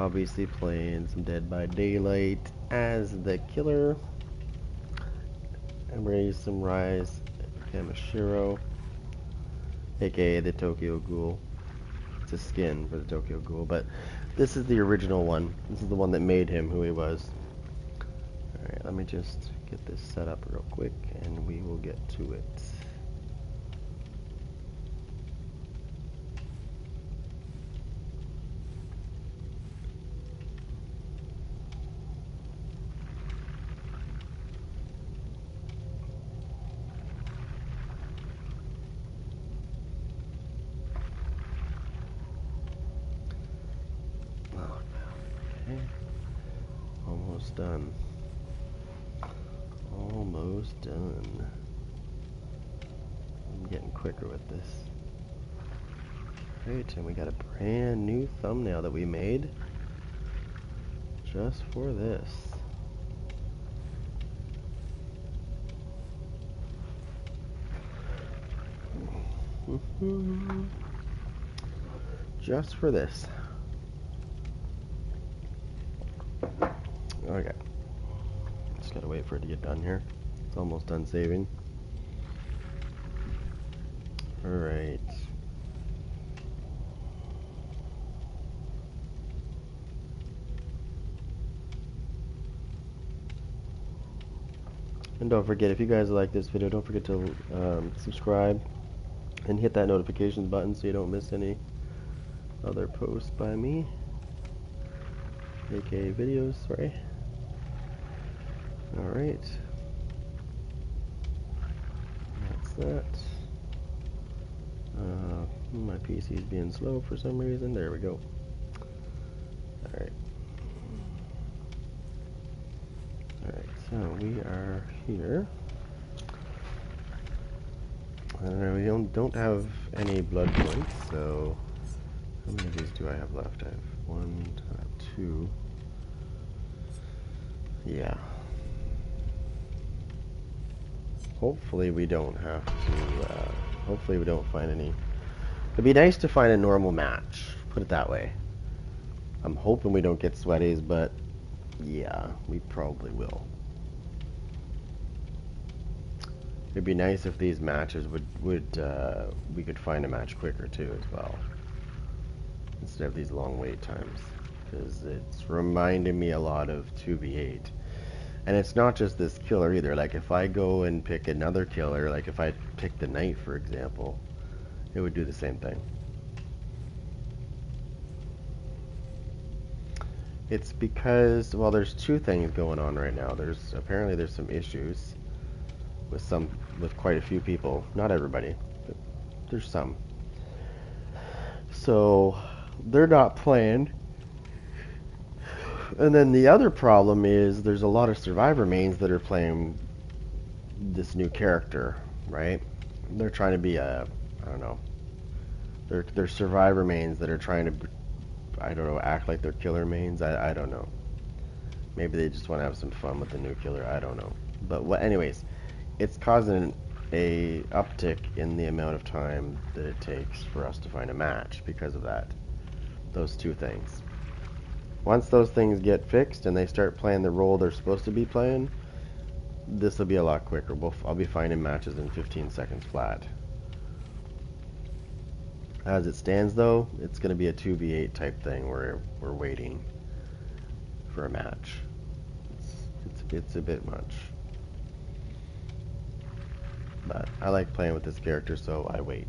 obviously playing some Dead by Daylight as the killer. And we're gonna use some Rize Kamishiro, aka the Tokyo Ghoul. It's a skin for the Tokyo Ghoul, but this is the original one. This is the one that made him who he was. Alright, let me just get this set up real quick and we will get to it. Okay. Almost done. Almost done. I'm getting quicker with this. Great, and we got a brand new thumbnail that we made just for this. Just for this. Okay. Just gotta wait for it to get done here. It's almost done saving. Alright. And don't forget, if you guys like this video, don't forget to subscribe and hit that notifications button so you don't miss any other posts by me, aka videos, sorry. Alright. That's that. My PC is being slow for some reason. There we go. Alright. Alright, so we are here. We don't have any blood points, so how many of these do I have left? I have one, two. Yeah. Hopefully we don't have to, hopefully we don't find any. It'd be nice to find a normal match, put it that way. I'm hoping we don't get sweaties, but yeah, we probably will. It'd be nice if these matches would we could find a match quicker too as well, instead of these long wait times, because it's reminding me a lot of 2v8. And it's not just this killer either. Like if I go and pick another killer, like if I pick the knight for example, it would do the same thing. It's because, well, there's two things going on right now. Apparently there's some issues with quite a few people. Not everybody, but there's some. So they're not playing. And then the other problem is there's a lot of survivor mains that are playing this new character, right? They're trying to be I don't know. They're survivor mains that are trying to, I don't know, act like they're killer mains. I don't know. Maybe they just want to have some fun with the new killer. I don't know. But anyways, it's causing a uptick in the amount of time that it takes for us to find a match because of that. Those two things. Once those things get fixed and they start playing the role they're supposed to be playing, this will be a lot quicker. I'll be finding matches in 15 seconds flat. As it stands though, it's going to be a 2v8 type thing where we're waiting for a match. It's a bit much. But I like playing with this character, so I wait.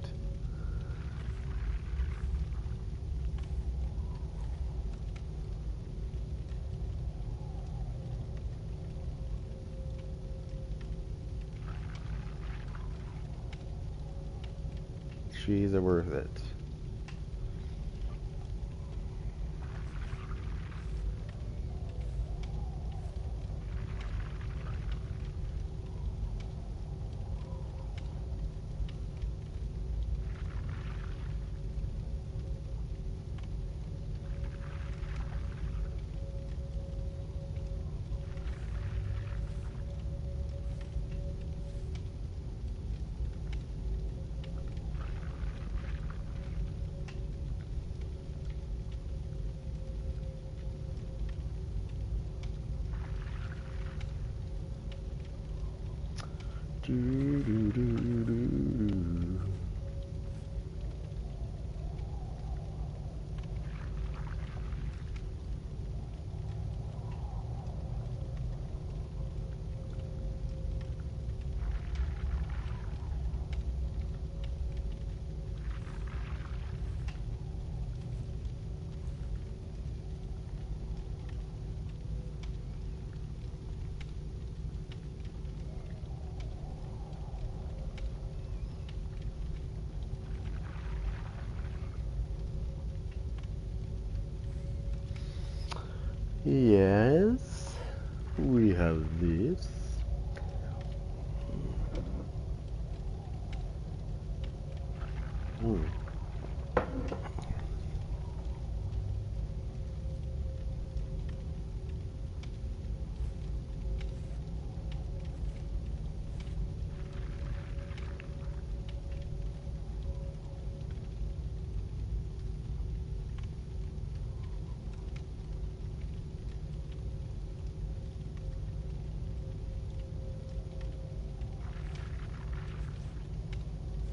She's worth it. Do, do, do, do, do. Yes, we have this. Hmm.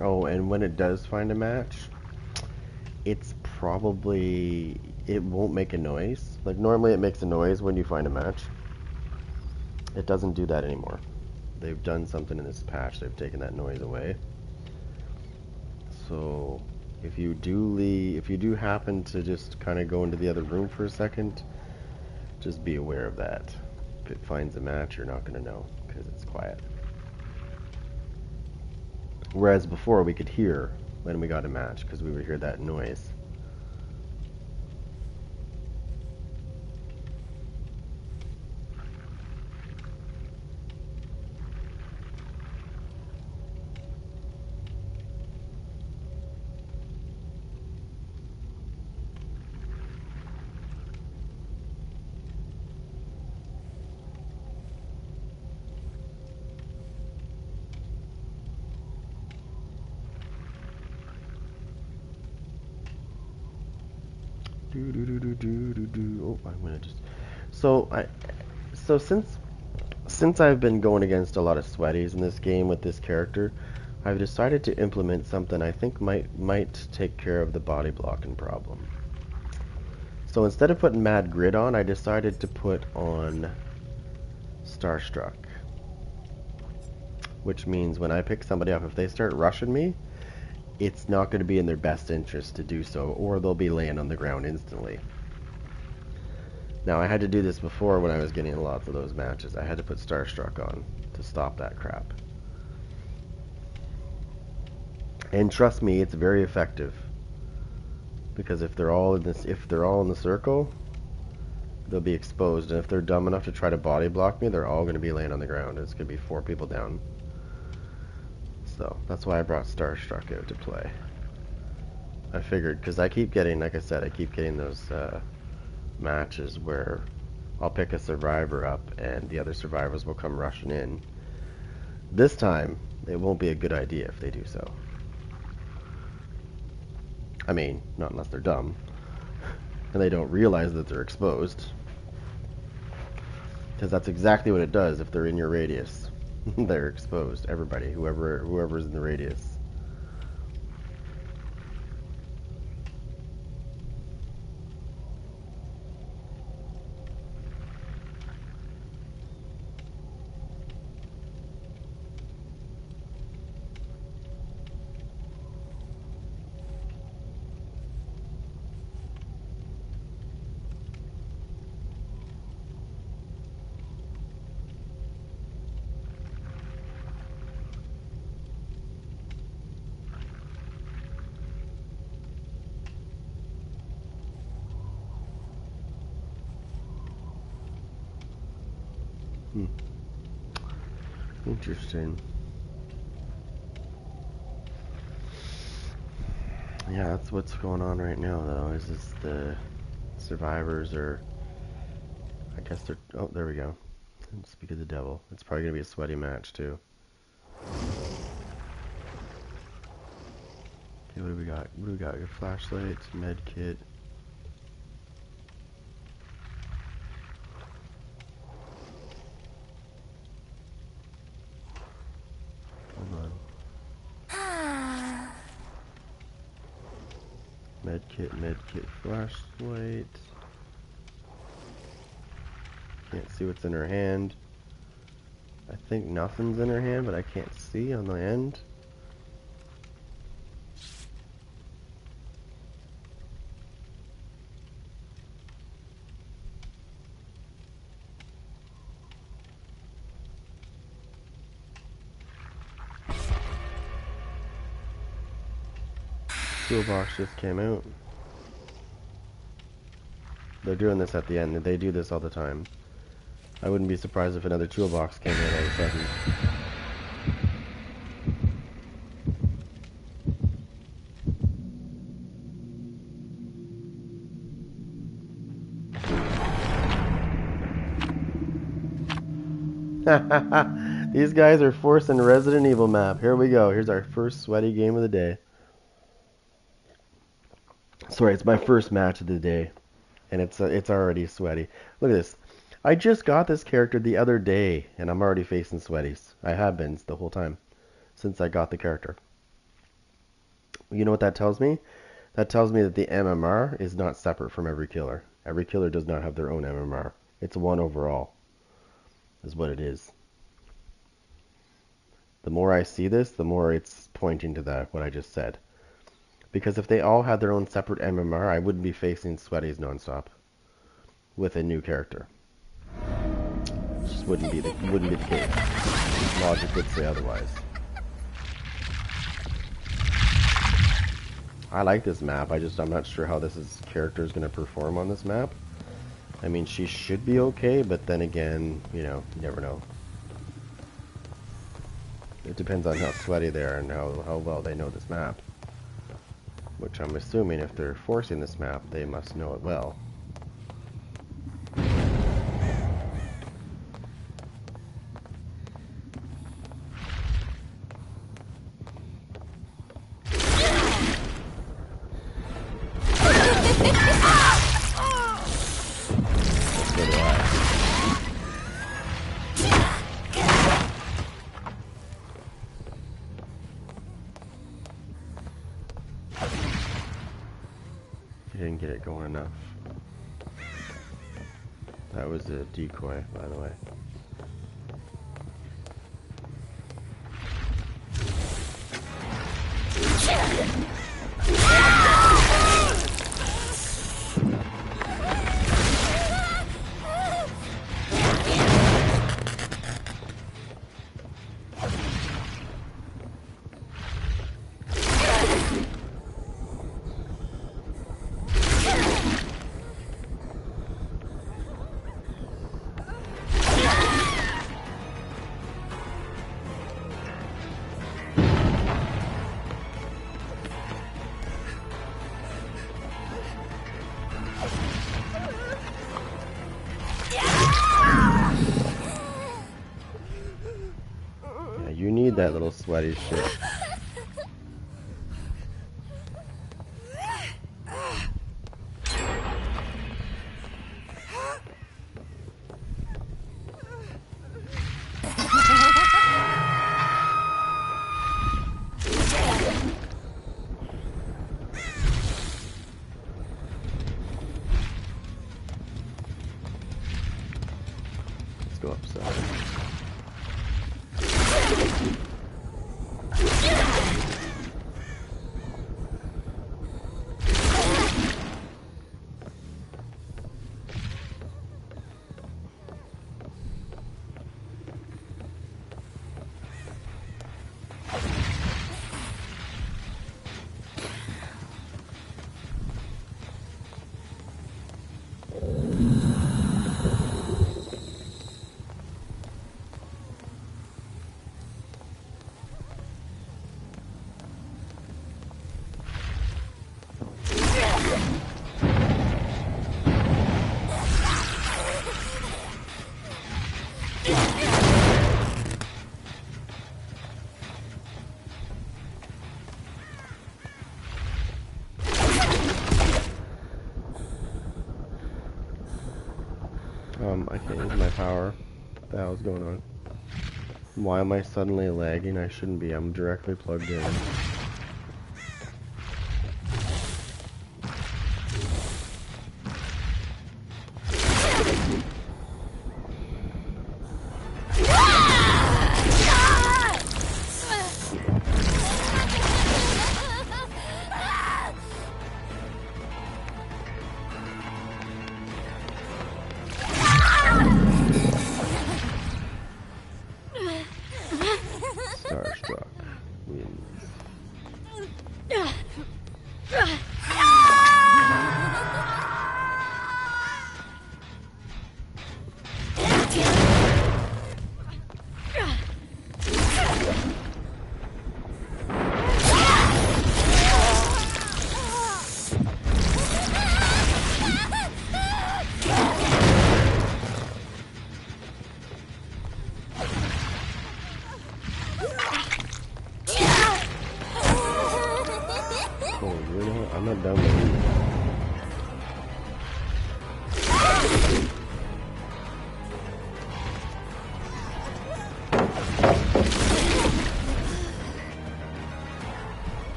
Oh, and when it does find a match, it's probably, it won't make a noise. Like normally it makes a noise when you find a match. It doesn't do that anymore. They've done something in this patch. They've taken that noise away. So if you do happen to just kind of go into the other room for a second, just be aware of that. If it finds a match, you're not going to know because it's quiet. Whereas before we could hear when we got a match because we would hear that noise. Do do do do do do do. Oh, I'm gonna just. So so since I've been going against a lot of sweaties in this game with this character, I've decided to implement something I think might take care of the body blocking problem. So instead of putting Mad Grid on, I decided to put on Starstruck, which means when I pick somebody up, if they start rushing me, it's not going to be in their best interest to do so, or they'll be laying on the ground instantly. Now, I had to do this before when I was getting lots of those matches. I had to put Starstruck on to stop that crap. And trust me, it's very effective. Because if they're all in the circle, they'll be exposed, and if they're dumb enough to try to body block me, they're all going to be laying on the ground. It's going to be 4 people down. So, that's why I brought Starstruck out to play. I figured, because I keep getting, like I said, I keep getting those matches where I'll pick a survivor up and the other survivors will come rushing in. This time, it won't be a good idea if they do so. I mean, not unless they're dumb and they don't realize that they're exposed. Because that's exactly what it does if they're in your radius. They're exposed. Everybody, whoever's in the radius. Hmm. Interesting. Yeah, that's what's going on right now, though. Is this the survivors are? I guess they're. Oh, there we go. Speak of the devil. It's probably gonna be a sweaty match too. Okay, what do we got? What do we got? Your flashlights, med kit. medkit, flashlight. Can't see what's in her hand. I think nothing's in her hand, but I can't see on the end. Toolbox just came out. They're doing this at the end. They do this all the time. I wouldn't be surprised if another toolbox came in all of a sudden. These guys are forcing Resident Evil map. Here we go. Here's our first sweaty game of the day. Sorry, it's my first match of the day, and it's already sweaty. Look at this. I just got this character the other day, and I'm already facing sweaties. I have been the whole time since I got the character. You know what that tells me? That tells me that the MMR is not separate from every killer. Every killer does not have their own MMR. It's one overall, is what it is. The more I see this, the more it's pointing to that, what I just said. Because if they all had their own separate MMR, I wouldn't be facing sweaties nonstop with a new character. It just wouldn't be the case. Logic would say otherwise. I like this map. I'm not sure how character is going to perform on this map. I mean, she should be okay, but then again, you never know. It depends on how sweaty they are and how well they know this map. Which I'm assuming if they're forcing this map, they must know it well. So do I. Didn't get it going enough. That was a decoy, by the way. You need that little sweaty shit. Let's go upside. I can't use my power. What the hell is going on? Why am I suddenly lagging? I shouldn't be. I'm directly plugged in.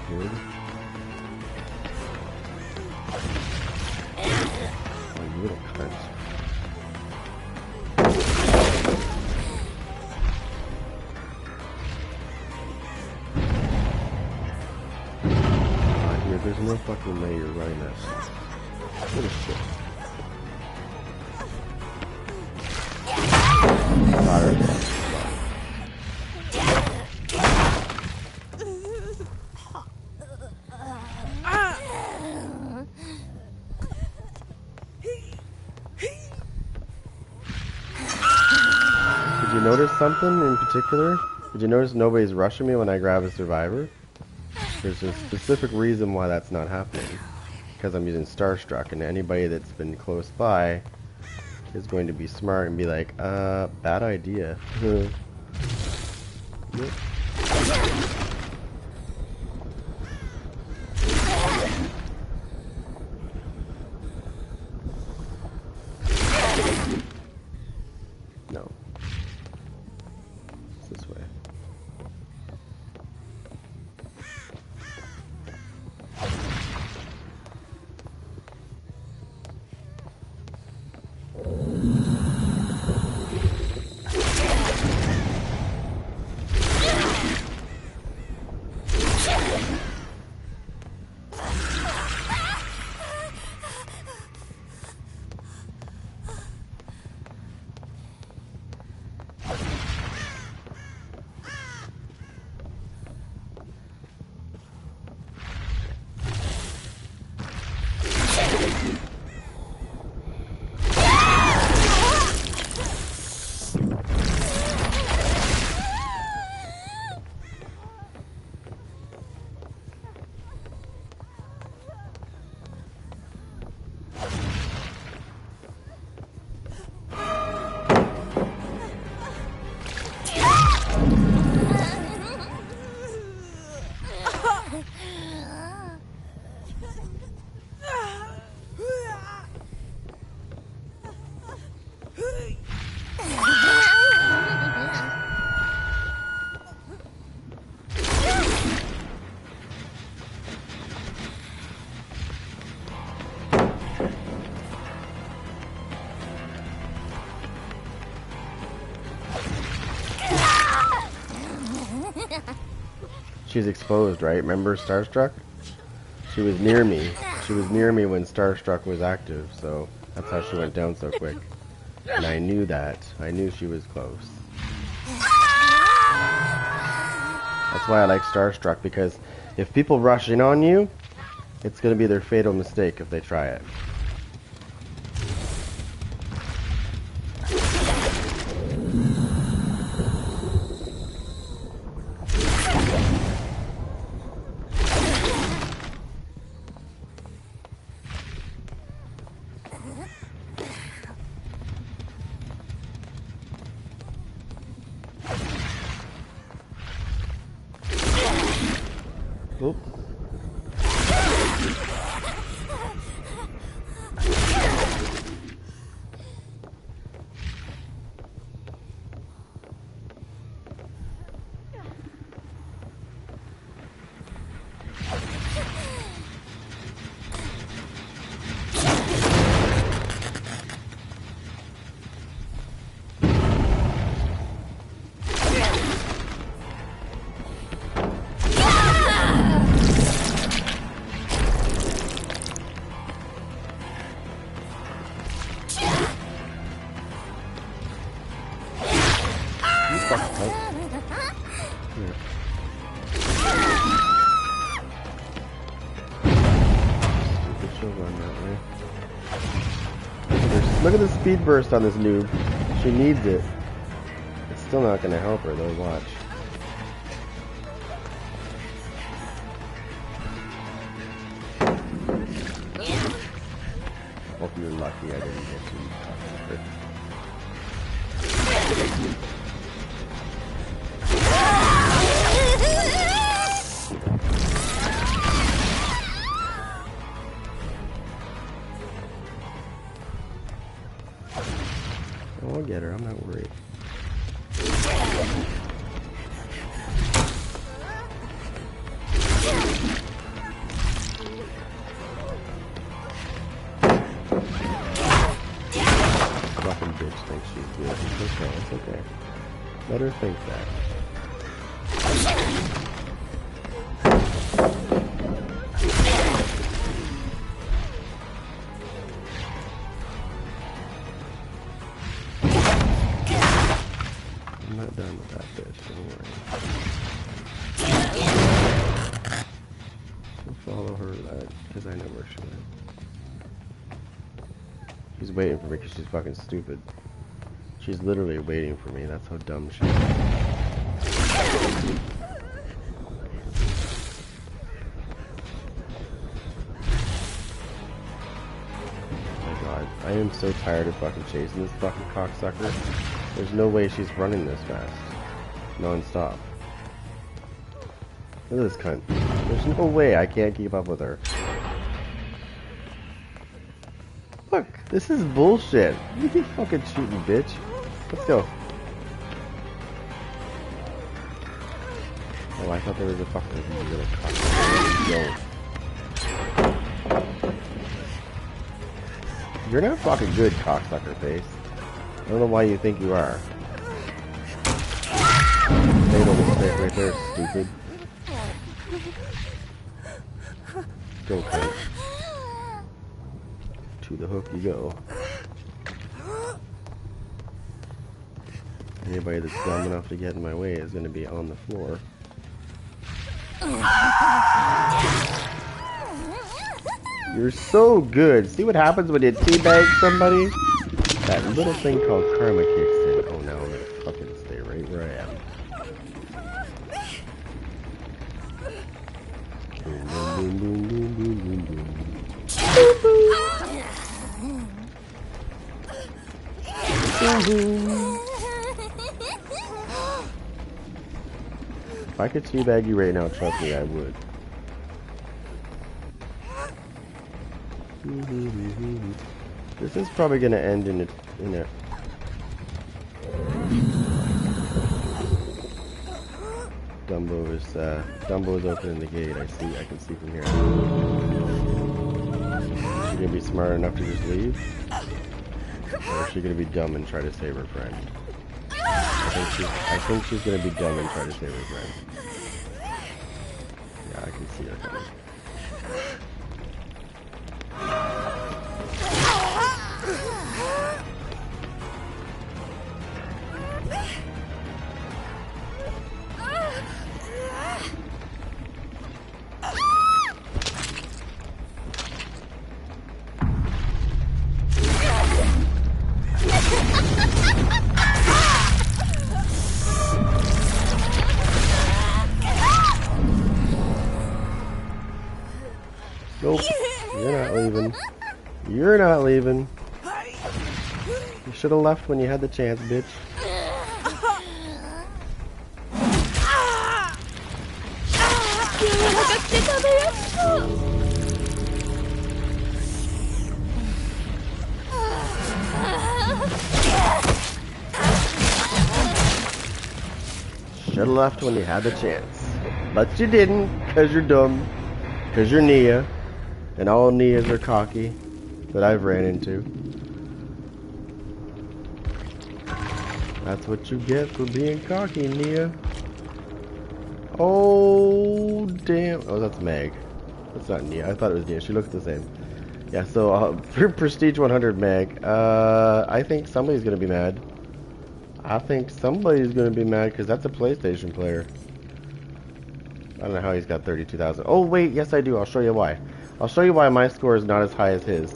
kid. Oh, you little cunt. There's no fucking way you're running that. What a shit. Fire. Did you notice something in particular? Did you notice nobody's rushing me when I grab a survivor? There's a specific reason why that's not happening. Because I'm using Starstruck, and anybody that's been close by is going to be smart and be like, bad idea. Yep. No. It's this way. She's exposed, right? Remember Starstruck? She was near me. She was near me when Starstruck was active, so that's how she went down so quick. And I knew that. I knew she was close. That's why I like Starstruck, because if people rush in on you, it's going to be their fatal mistake if they try it. Oop. Look at the speed burst on this noob. She needs it. It's still not going to help her though, watch. Hope you're lucky I didn't get you. I'll get her, I'm not worried. bitch thinks she's good. It's okay, it's okay. Let her think that. I'm not done with that bitch, don't worry. We'll follow her, because I know where she went. She's waiting for me because she's fucking stupid. She's literally waiting for me, that's how dumb she is. I am so tired of fucking chasing this fucking cocksucker. There's no way she's running this fast. Non-stop. Look at this cunt. There's no way I can't keep up with her. Look, this is bullshit. You be fucking shooting, bitch. Let's go. Oh, I thought there was a fucking little cocksucker. Yo. You're not fucking good, cocksucker face. I don't know why you think you are. Fatal mistake right there, stupid. Go, cunt. To the hook you go. Anybody that's dumb enough to get in my way is going to be on the floor. You're so good. See what happens when you teabag somebody? That little thing called karma kicks in. Oh, now I'm gonna fucking stay right where I am. Boom, boom, boom, boom, boom, boom, boom, boom. If I could teabag you right now, trust me, I would. This is probably gonna end in a Dumbo is opening the gate. I can see from here. Is she gonna be smart enough to just leave? Or is she gonna be dumb and try to save her friend? I think she's gonna be dumb and try to save her friend. Yeah, I can see her coming. Nope, you're not leaving. You're not leaving. You should have left when you had the chance, bitch. Should have left when you had the chance. But you didn't, because you're dumb. Because you're Nia. And all Nias are cocky that I've ran into. That's what you get for being cocky, Nia. Oh, damn. Oh, that's Meg. That's not Nia. I thought it was Nia. She looks the same. Yeah, so for Prestige 100 Meg, I think somebody's going to be mad. I think somebody's going to be mad because that's a PlayStation player. I don't know how he's got 32,000. Oh, wait. Yes, I do. I'll show you why. I'll show you why my score is not as high as his.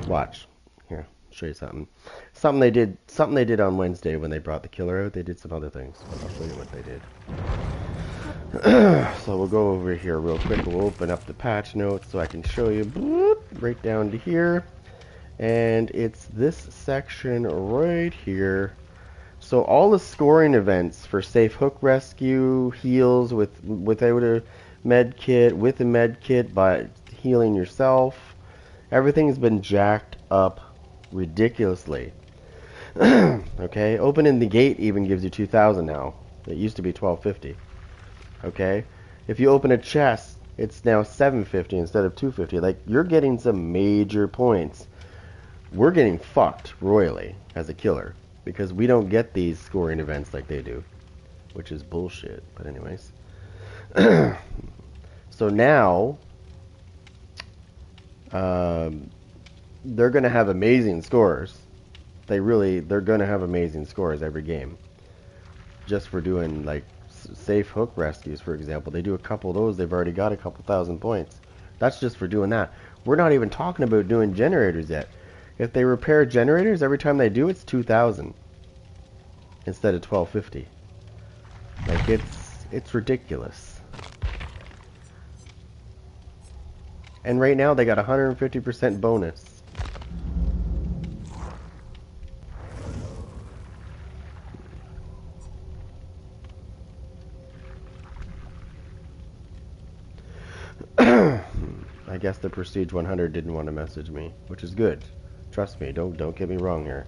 Watch. Here, I'll show you something. Something they did on Wednesday when they brought the killer out. They did some other things. I'll show you what they did. So we'll go over here real quick. We'll open up the patch notes so I can show you right down to here. And it's this section right here. So all the scoring events for safe hook rescue, heals without a med kit, with a med kit, by healing yourself, everything's been jacked up ridiculously. Okay, opening the gate even gives you 2,000 now. It used to be 1,250. Okay, if you open a chest, it's now 750 instead of 250. Like, you're getting some major points we're getting fucked royally as a killer because we don't get these scoring events like they do, which is bullshit. But anyways, so now they're gonna have amazing scores. They're gonna have amazing scores every game, just for doing like safe hook rescues, for example. They do a couple of those, they've already got a couple thousand points. That's just for doing that. We're not even talking about doing generators yet. If they repair generators, every time they do, it's 2,000 instead of 1,250. Like it's ridiculous. And right now they got 150% bonus. I guess the Prestige 100 didn't want to message me, which is good. Trust me, don't get me wrong here.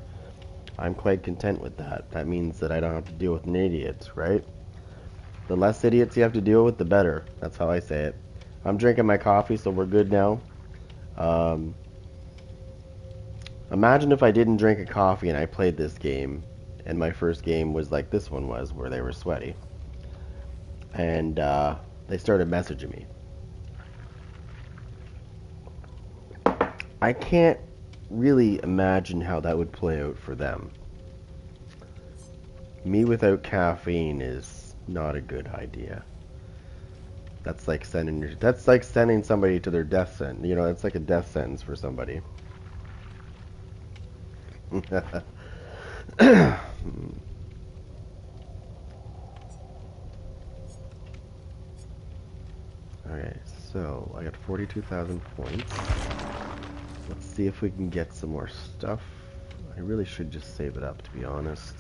I'm quite content with that. That means that I don't have to deal with an idiot, right? The less idiots you have to deal with, the better. That's how I say it. I'm drinking my coffee, so we're good now. Imagine if I didn't drink a coffee and I played this game, and my first game was like this one was, where they were sweaty. And they started messaging me. I can't really imagine how that would play out for them. Me without caffeine is not a good idea. That's like sending somebody to their death sentence. You know, it's like a death sentence for somebody. Alright, so I got 42,000 points. Let's see if we can get some more stuff. I really should just save it up, to be honest.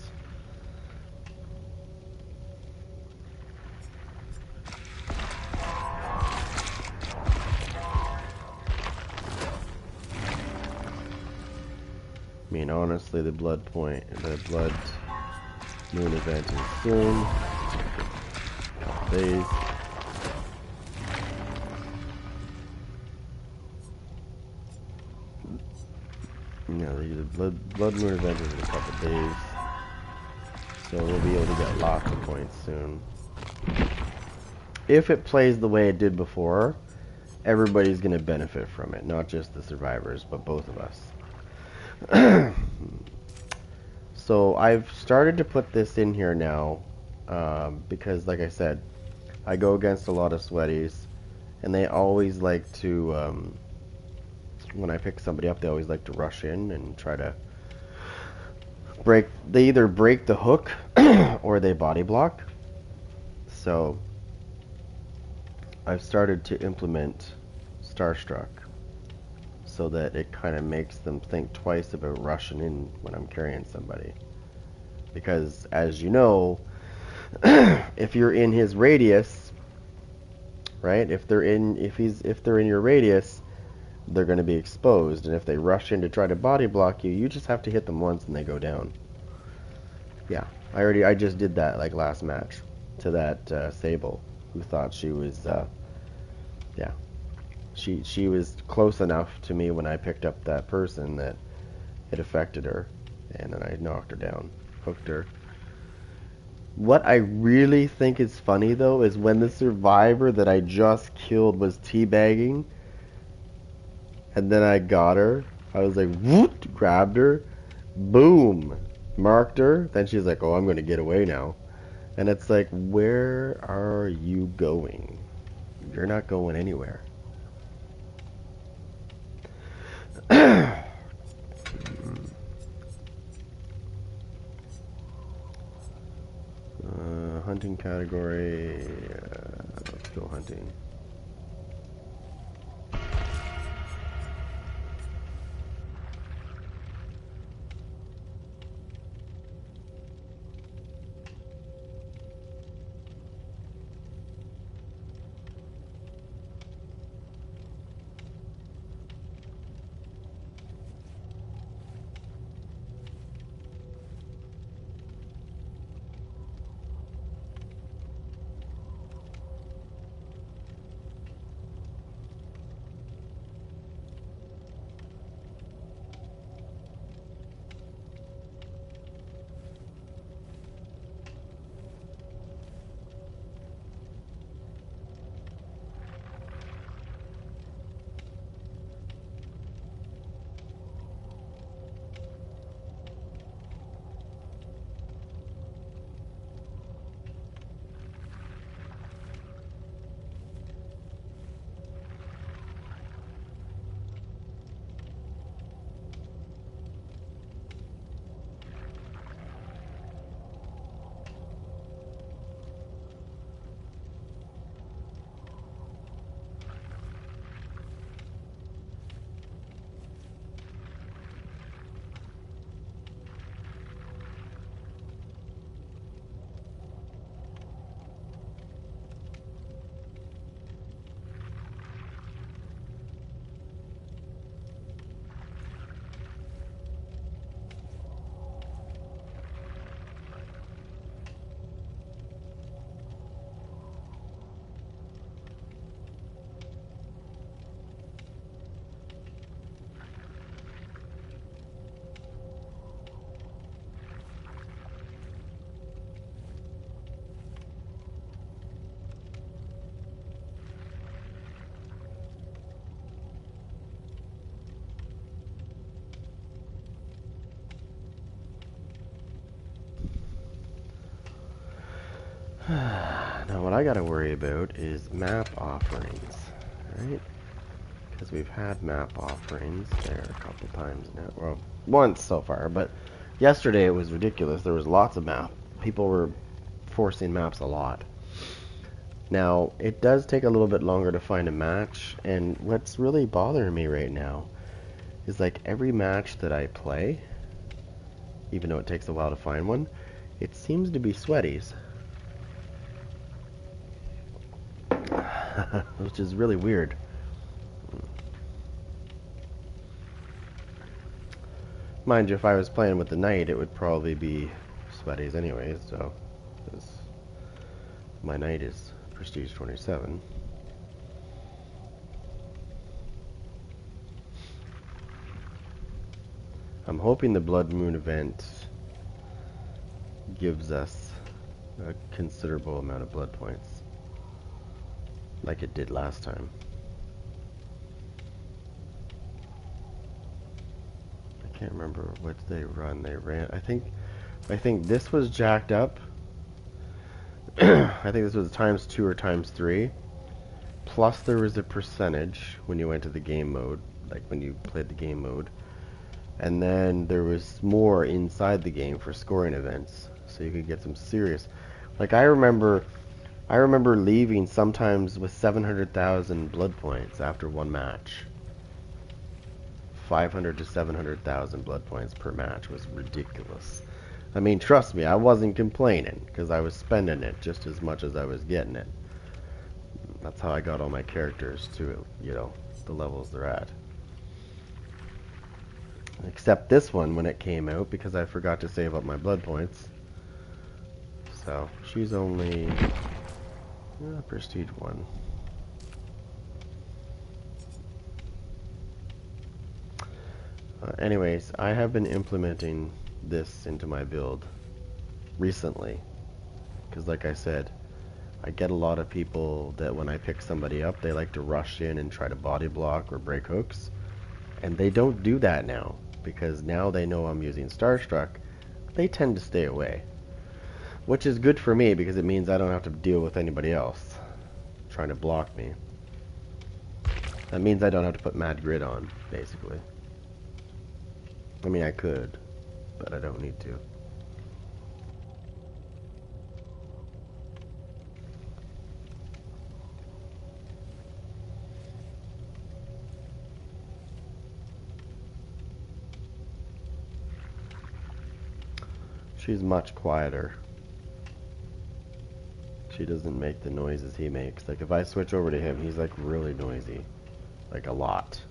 I mean, honestly, the blood moon event is soon. Couple days. Yeah, the blood moon event is in a couple days, so we'll be able to get lots of points soon. If it plays the way it did before, everybody's going to benefit from it, not just the survivors, but both of us. So I've started to put this in here now, because like I said, I go against a lot of sweaties, and they always like to, when I pick somebody up, they always like to rush in and try to they either break the hook or they body block. So I've started to implement Starstruck so that it kind of makes them think twice about rushing in when I'm carrying somebody. Because as you know, if you're in his radius, right? If they're in your radius, they're going to be exposed, and if they rush in to try to body block you, you just have to hit them once and they go down. Yeah, I just did that like last match to that Sable, who thought she was yeah, she was close enough to me when I picked up that person that it affected her, and then I knocked her down, hooked her. What I really think is funny though is when the survivor that I just killed was teabagging, and then I got her. I was like, whoop, grabbed her, boom, marked her. Then she's like, oh, I'm going to get away now. And it's like, where are you going? You're not going anywhere. Hunting category. Let's go hunting. I gotta worry about is map offerings, right? Because we've had map offerings there a couple times now. Well, once so far, but yesterday it was ridiculous. There was lots of map. People were forcing maps a lot. Now, it does take a little bit longer to find a match, and what's really bothering me right now is like every match that I play, even though it takes a while to find one, it seems to be sweaties. Which is really weird. Mind you, if I was playing with the knight, it would probably be sweaties anyways, so... my knight is Prestige 27. I'm hoping the Blood Moon event gives us a considerable amount of blood points, like it did last time. I can't remember what they run. They ran. I think this was jacked up. I think this was ×2 or ×3. Plus there was a percentage when you went to the game mode, like when you played the game mode. And then there was more inside the game for scoring events, so you could get some serious. Like I remember leaving sometimes with 700,000 blood points after one match. 500 to 700,000 blood points per match was ridiculous. I mean, trust me, I wasn't complaining because I was spending it just as much as I was getting it. That's how I got all my characters to, you know, the levels they're at. Except this one when it came out because I forgot to save up my blood points. So, she's only Prestige 1. Anyways, I have been implementing this into my build recently. Because like I said, I get a lot of people that when I pick somebody up, they like to rush in and try to body block or break hooks. And they don't do that now. Because now they know I'm using Starstruck, they tend to stay away. Which is good for me because it means I don't have to deal with anybody else trying to block me. That means I don't have to put Mad Grid on, basically. I mean, I could, but I don't need to. She's much quieter. She doesn't make the noises he makes. Like if I switch over to him, he's like really noisy. Like a lot.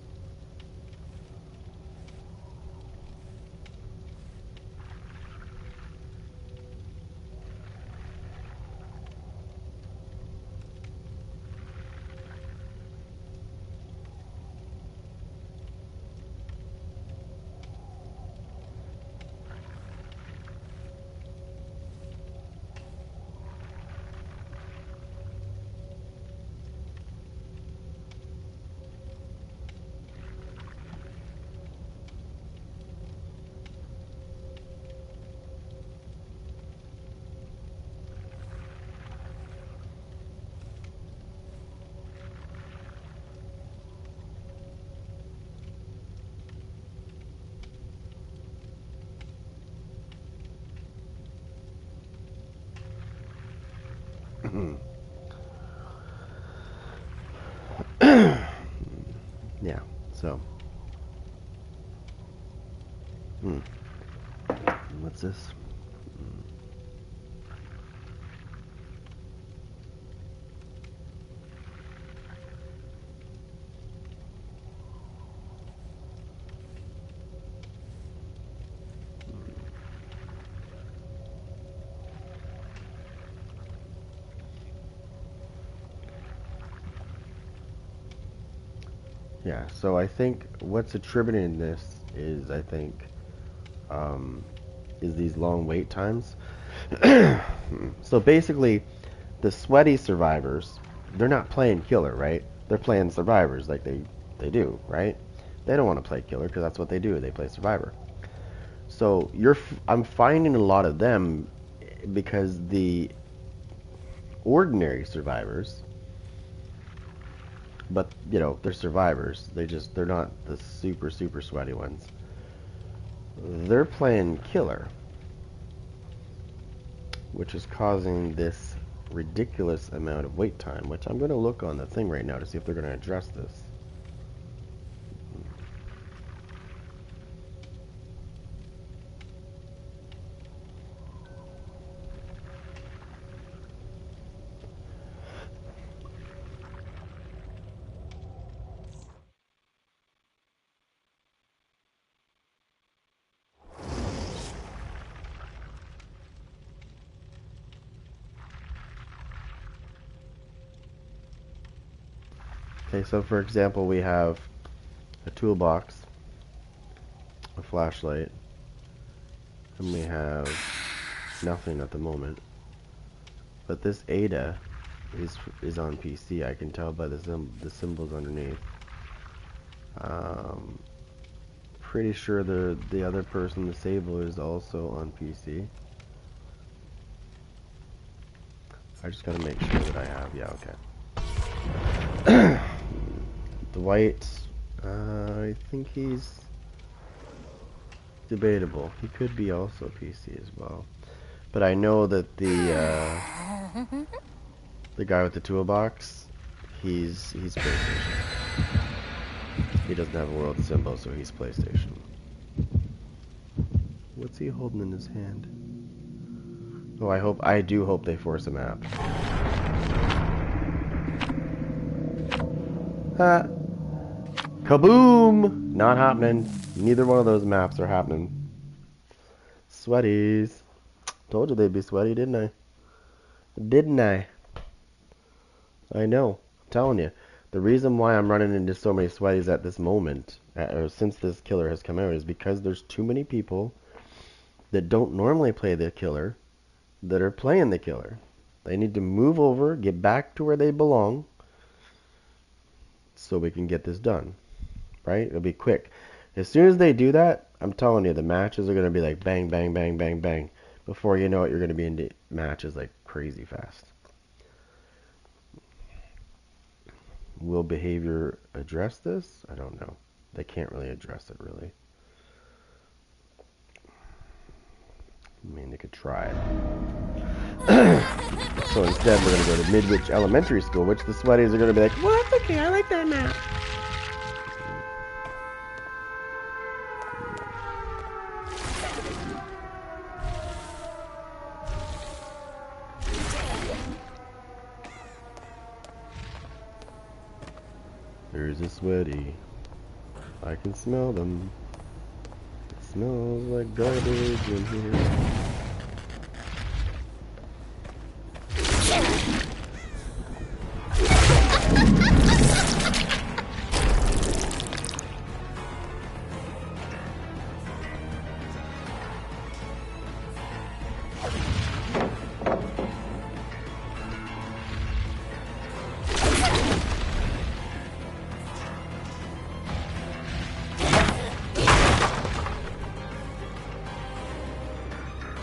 Yeah, so. What's this? Yeah, so I think what's attributing this is, I think, is these long wait times. So basically, the sweaty survivors, they're not playing killer, right? They're playing survivors like they do, right? They don't want to play killer because that's what they do. They play survivor. So I'm finding a lot of them because ordinary survivors. But, you know, they're survivors. They're not the super, super sweaty ones. They're playing killer, which is causing this ridiculous amount of wait time, which I'm going to look on the thing right now to see if they're going to address this. Okay, so for example, we have a toolbox, a flashlight, and we have nothing at the moment. But this Ada is on PC. I can tell by the symbols underneath. Pretty sure the other person, the Sable, is also on PC. I just gotta make sure that I have. Yeah, okay. Dwight, I think he's debatable. He could be also PC as well. But I know that the guy with the toolbox, he's PlayStation. He doesn't have a world symbol, so he's PlayStation. What's he holding in his hand? Oh, I do hope they force a map. Ha! Kaboom! Not happening. Neither one of those maps are happening. Sweaties. Told you they'd be sweaty, didn't I? Didn't I? I know. I'm telling you. The reason why I'm running into so many sweaties at this moment, or since this killer has come out, is because there's too many people that don't normally play the killer that are playing the killer. They need to move over, get back to where they belong, so we can get this done. Right? It'll be quick. As soon as they do that, I'm telling you, the matches are going to be like bang, bang, bang, bang, bang. Before you know it, you're going to be into matches like crazy fast. Will behavior address this? I don't know. They can't really address it, really. I mean, they could try. So instead, we're going to go to Midwich Elementary School, which the sweaties are going to be like, well, that's okay, I like that map. There's a sweaty. I can smell them. It smells like garbage in here.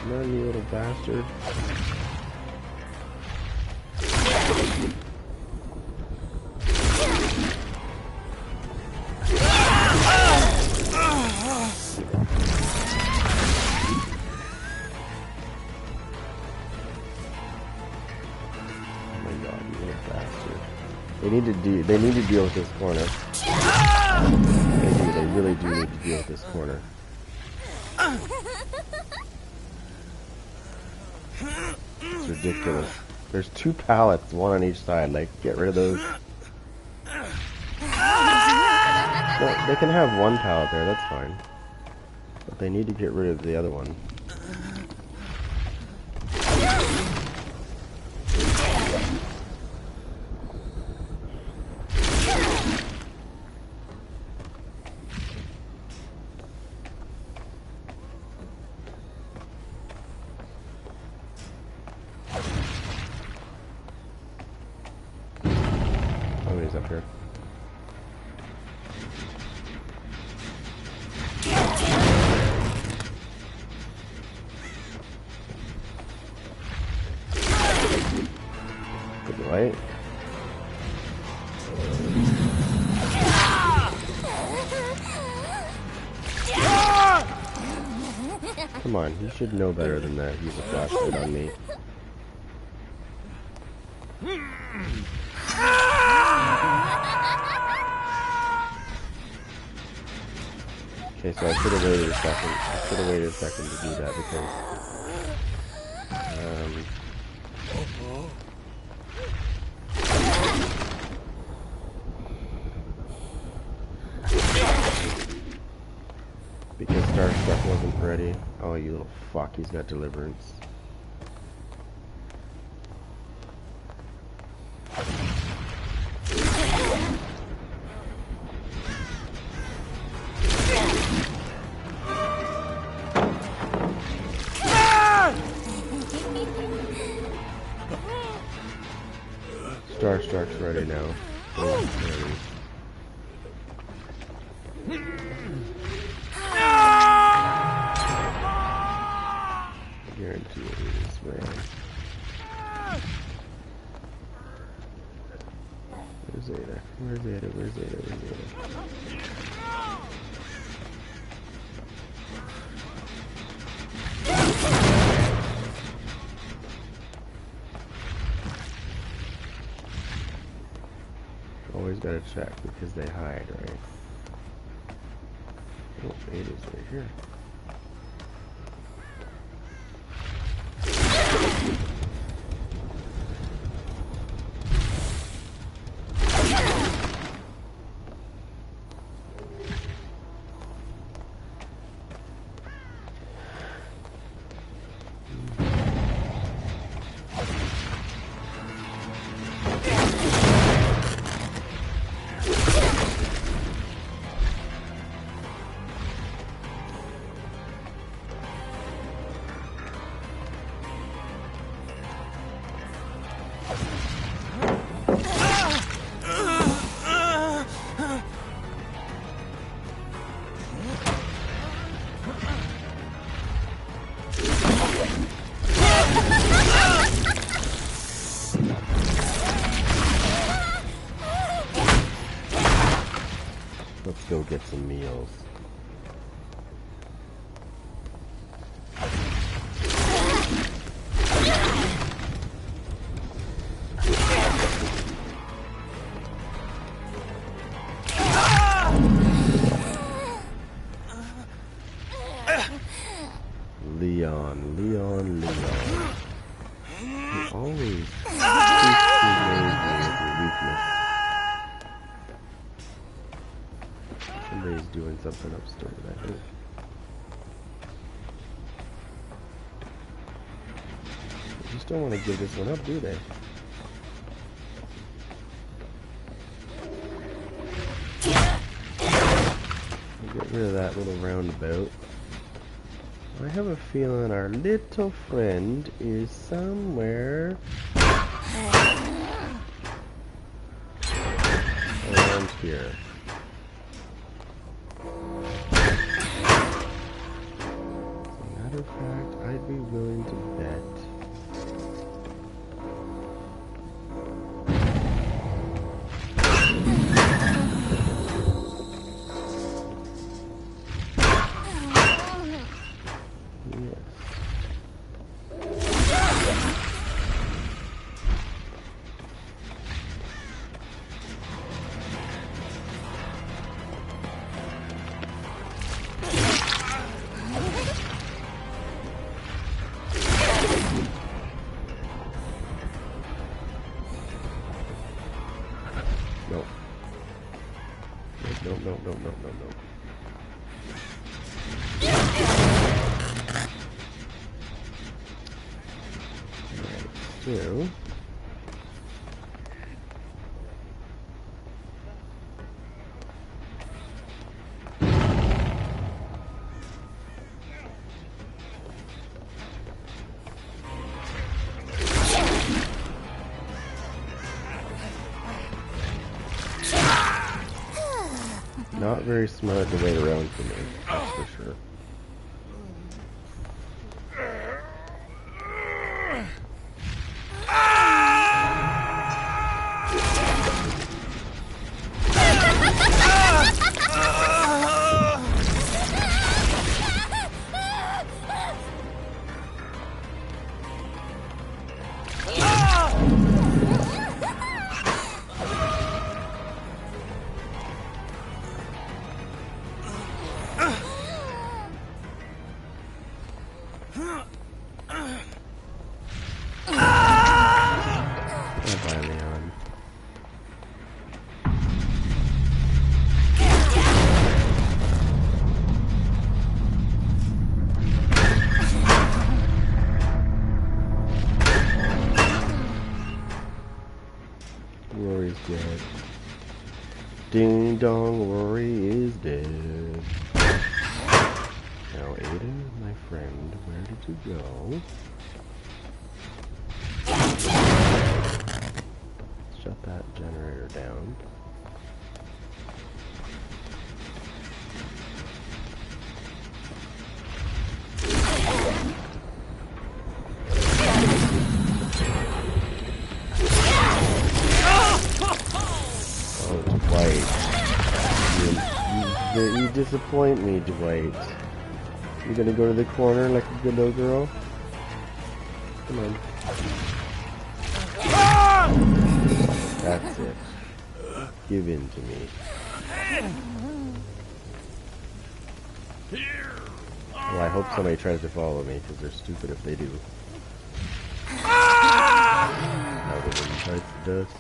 Come on, you little bastard. They need to deal with this corner. They really do need to deal with this corner. It's ridiculous. There's 2 pallets, one on each side. Like, get rid of those. Well, they can have 1 pallet there, that's fine. But they need to get rid of the other one. Up here. fight. Come on, you should know better than that. Use a flashlight on me. Okay, so I should have waited a second. I should have waited a second to do that because Star Stuff wasn't ready. Oh, you little fuck, he's got deliverance. Starstruck's ready now. Oh, ready. I guarantee it is, man. Where's Ada? Where's Ada? Where's Ada? Where's Ada? Always gotta check because they hide, right? Oh, Ada's right here. Let's go get some meals. Leon. He always weakness. Somebody's doing something upstairs, I think. They just don't want to give this one up, do they? Get rid of that little roundabout. I have a feeling our little friend is somewhere around here. As a matter of fact, I'd be willing to bet. No. So not very smart to wait around for me, that's for sure. don't worry is dead. Now, Ada, my friend, where did you go? Shut that generator down. You disappoint me, Dwight. You gonna go to the corner like a good little girl? Come on. That's it. Give in to me. Well, I hope somebody tries to follow me, because they're stupid if they do. Now the wind bites the dust.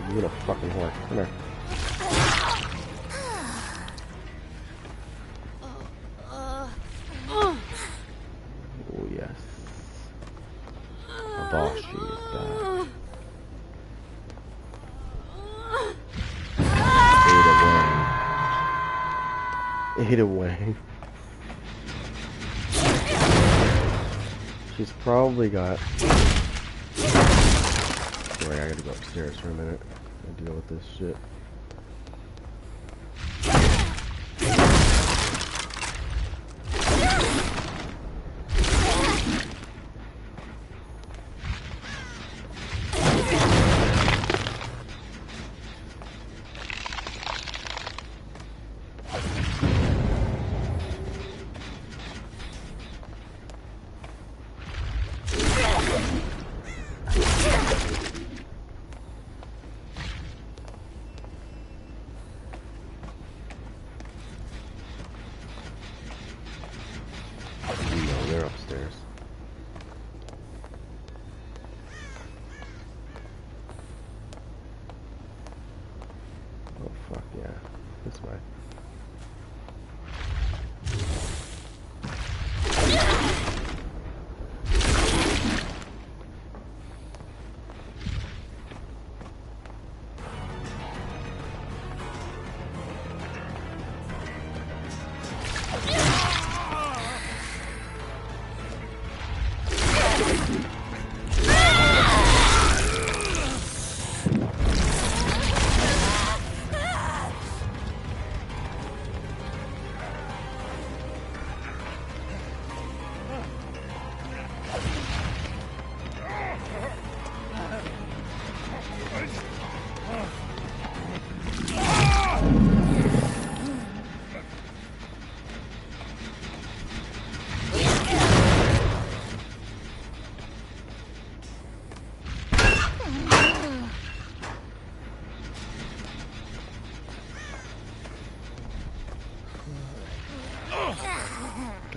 You little fucking whore. Come here. Oh, yes. A boss, she is back. Ada Wang. She's probably got... Sorry, I gotta go upstairs for a minute and deal with this shit.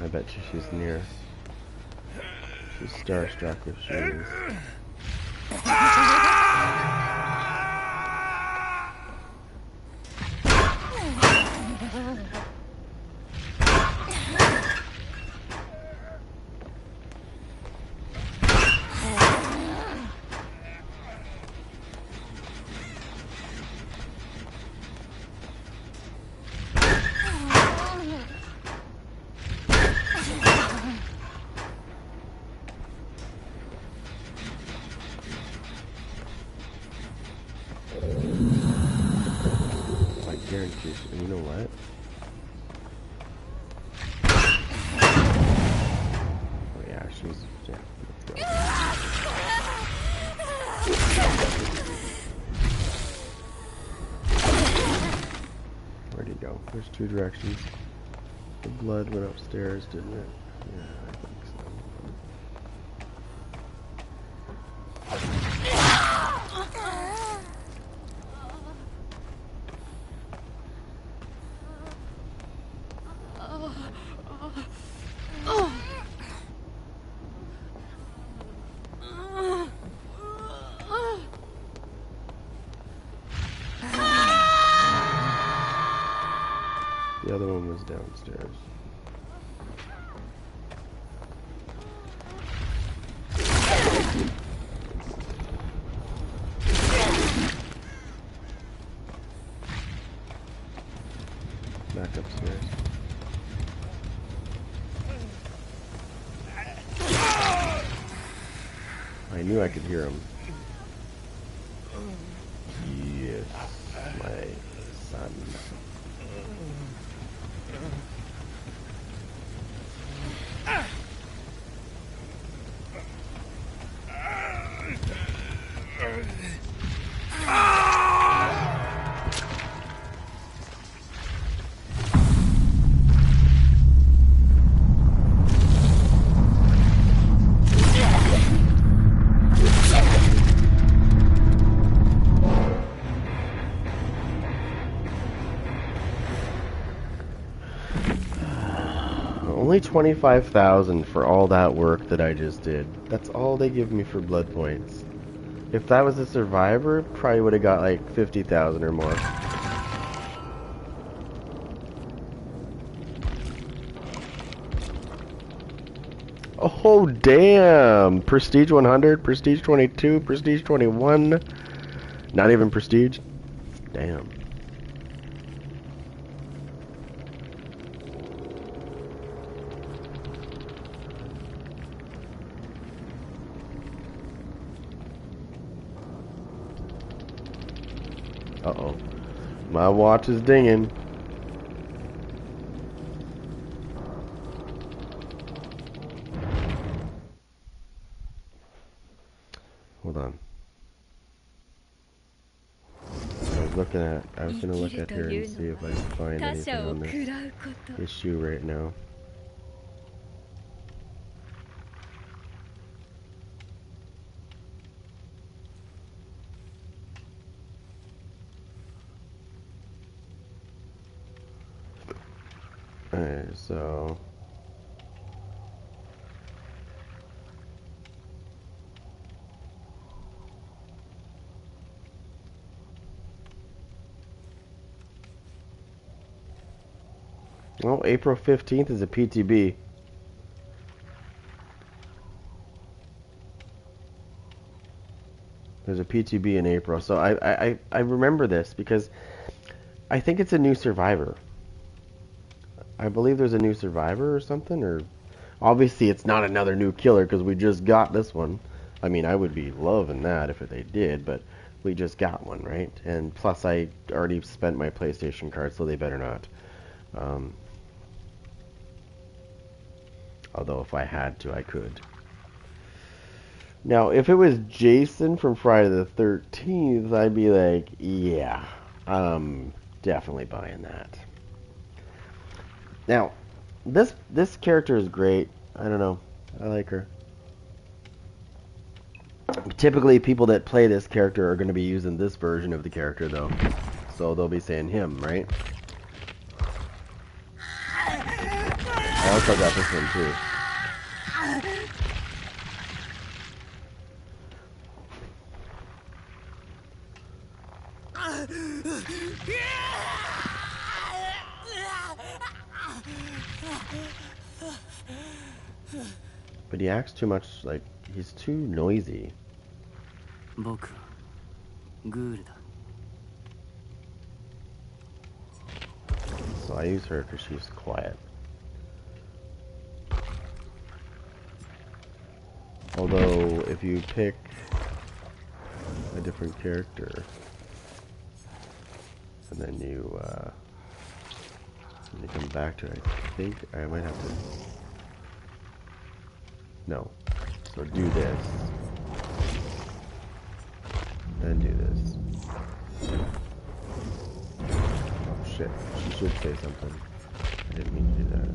I bet you she's near. She's starstruck if she is. And you know what? Oh yeah, she's... Yeah, let's go. Where'd he go? There's two directions. The blood went upstairs, didn't it? Yeah, I think so. The other one was downstairs. Back upstairs. I knew I could hear him. Yes, my son. Only 25,000 for all that work that I just did. That's all they give me for blood points. If that was a survivor, probably would have got like 50,000 or more. Oh damn! Prestige 100, Prestige 22, Prestige 21. Not even Prestige. Damn. Uh-oh. My watch is dinging. Hold on. I was gonna look at her and see if I can find anything on this issue right now. Alright, so... Well, April 15th is a PTB. There's a PTB in April, so I remember this because I think it's a new survivor. I believe there's a new survivor or something, or obviously it's not another new killer because we just got this one. I mean, I would be loving that if they did, but we just got one, right? And plus I already spent my PlayStation card, so they better not. Although if I had to, I could. Now, if it was Jason from Friday the 13th, I'd be like, yeah, definitely buying that. Now, this character is great. I don't know. I like her. Typically, people that play this character are going to be using this version of the character, though. So they'll be saying him, right? I also got this one, too. But he acts too much like he's too noisy. So I use her because she's quiet. Although, if you pick a different character, And then you come back to it. I think I might have to. No. So do this. And do this. Oh shit. She should say something. I didn't mean to do that.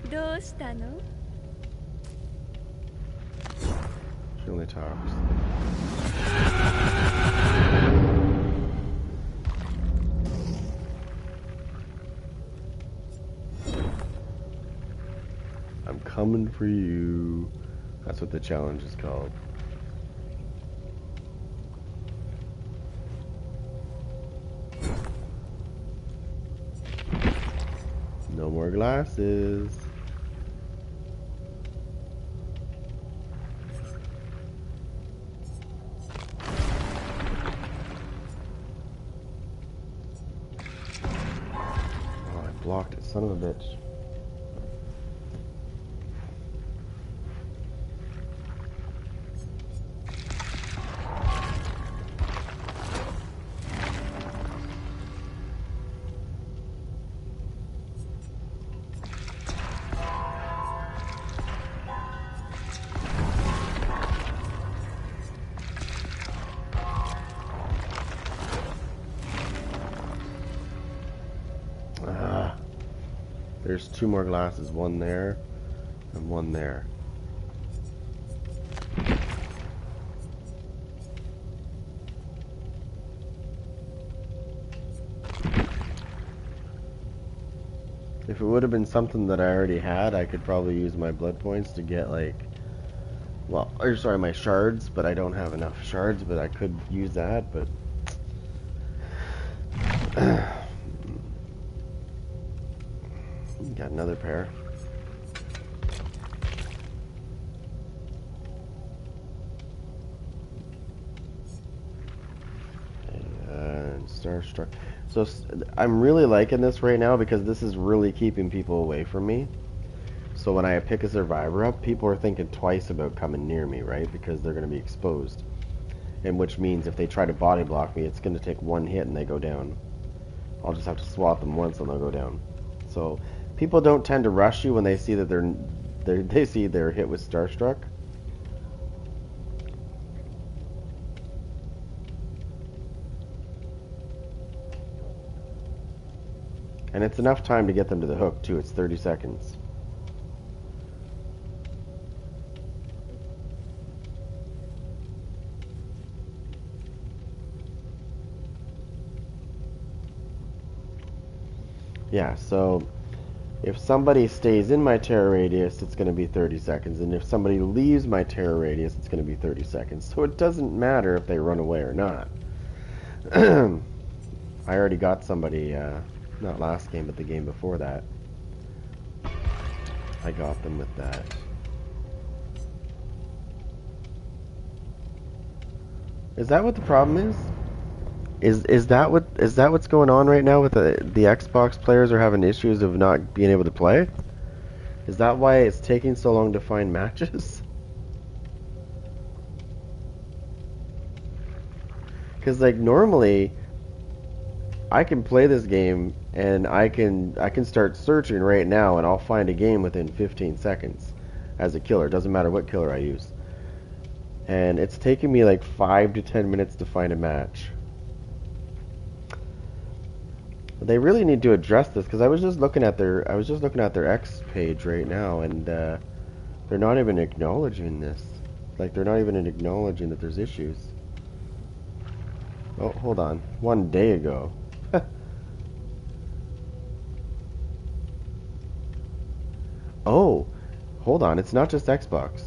どうしたの? She only talks. I'm coming for you. That's what the challenge is called. No more glasses. Oh, I blocked it, son of a bitch. There's two more glasses, one there and one there. If it would have been something that I already had, I could probably use my blood points to get like, well, or sorry, my shards, but I don't have enough shards, but I could use that, but got another pair. And Starstruck. So I'm really liking this right now because this is really keeping people away from me. So when I pick a survivor up, people are thinking twice about coming near me, right? Because they're going to be exposed. And which means if they try to body block me, it's going to take one hit and they go down. I'll just have to swat them once and they'll go down. So people don't tend to rush you when they see that they see they're hit with Starstruck. And it's enough time to get them to the hook too. It's 30 seconds. Yeah, so if somebody stays in my terror radius, it's going to be 30 seconds. And if somebody leaves my terror radius, it's going to be 30 seconds. So it doesn't matter if they run away or not. I already got somebody, not last game, but the game before that. I got them with that. Is that what the problem is? Is that what's going on right now with the Xbox players are having issues of not being able to play? Is that why it's taking so long to find matches? Because like normally I can play this game and I can start searching right now and I'll find a game within 15 seconds as a killer. Doesn't matter what killer I use. And it's taking me like 5 to 10 minutes to find a match. They really need to address this because I was just looking at their X page right now and they're not even acknowledging this. Like they're not even acknowledging that there's issues. Oh, hold on. 1 day ago. Oh, hold on. It's not just Xbox.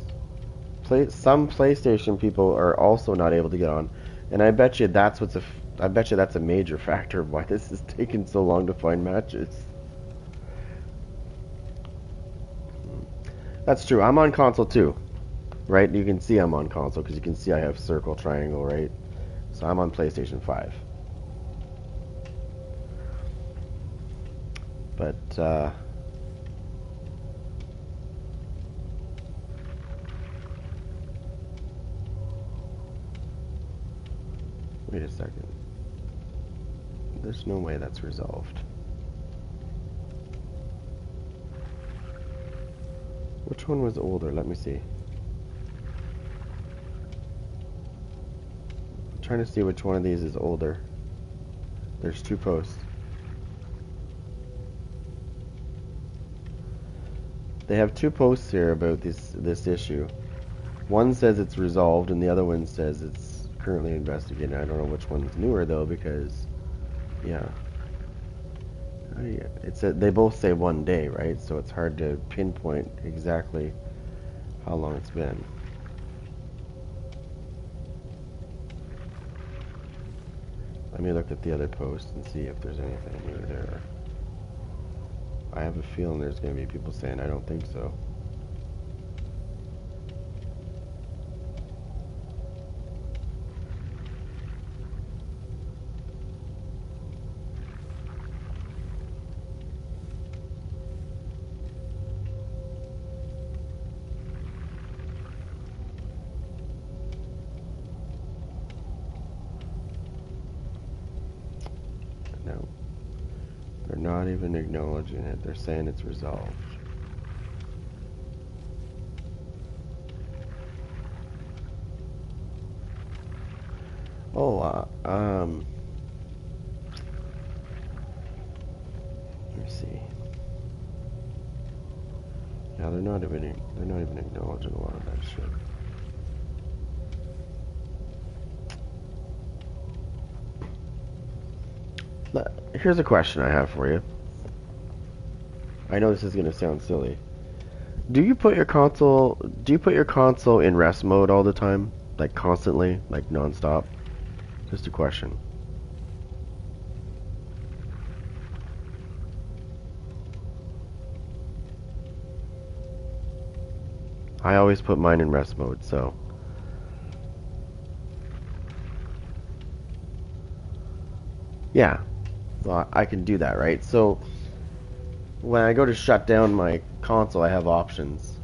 Some PlayStation people are also not able to get on, and I bet you that's a major factor of why this is taking so long to find matches. That's true. I'm on console too, right? You can see I'm on console because you can see I have circle, triangle, right? So I'm on PlayStation 5. But Wait a second. There's no way that's resolved. Which one was older? Let me see. I'm trying to see which one of these is older. There's 2 posts. They have 2 posts here about this issue. One says it's resolved, and the other one says it's currently investigated. I don't know which one's newer though, because yeah, they both say 1 day, right? So it's hard to pinpoint exactly how long it's been. Let me look at the other post and see if there's anything new there. I have a feeling there's going to be people saying I don't think so. No. They're not even acknowledging it. They're saying it's resolved. Oh, let me see. Yeah, they're not even acknowledging a lot of that shit. Here's a question I have for you. I know this is gonna sound silly. Do you put your console in rest mode all the time? Like constantly? Like non-stop? Just a question. I always put mine in rest mode, so. Yeah. So I can do that, right? So when I go to shut down my console, I have options.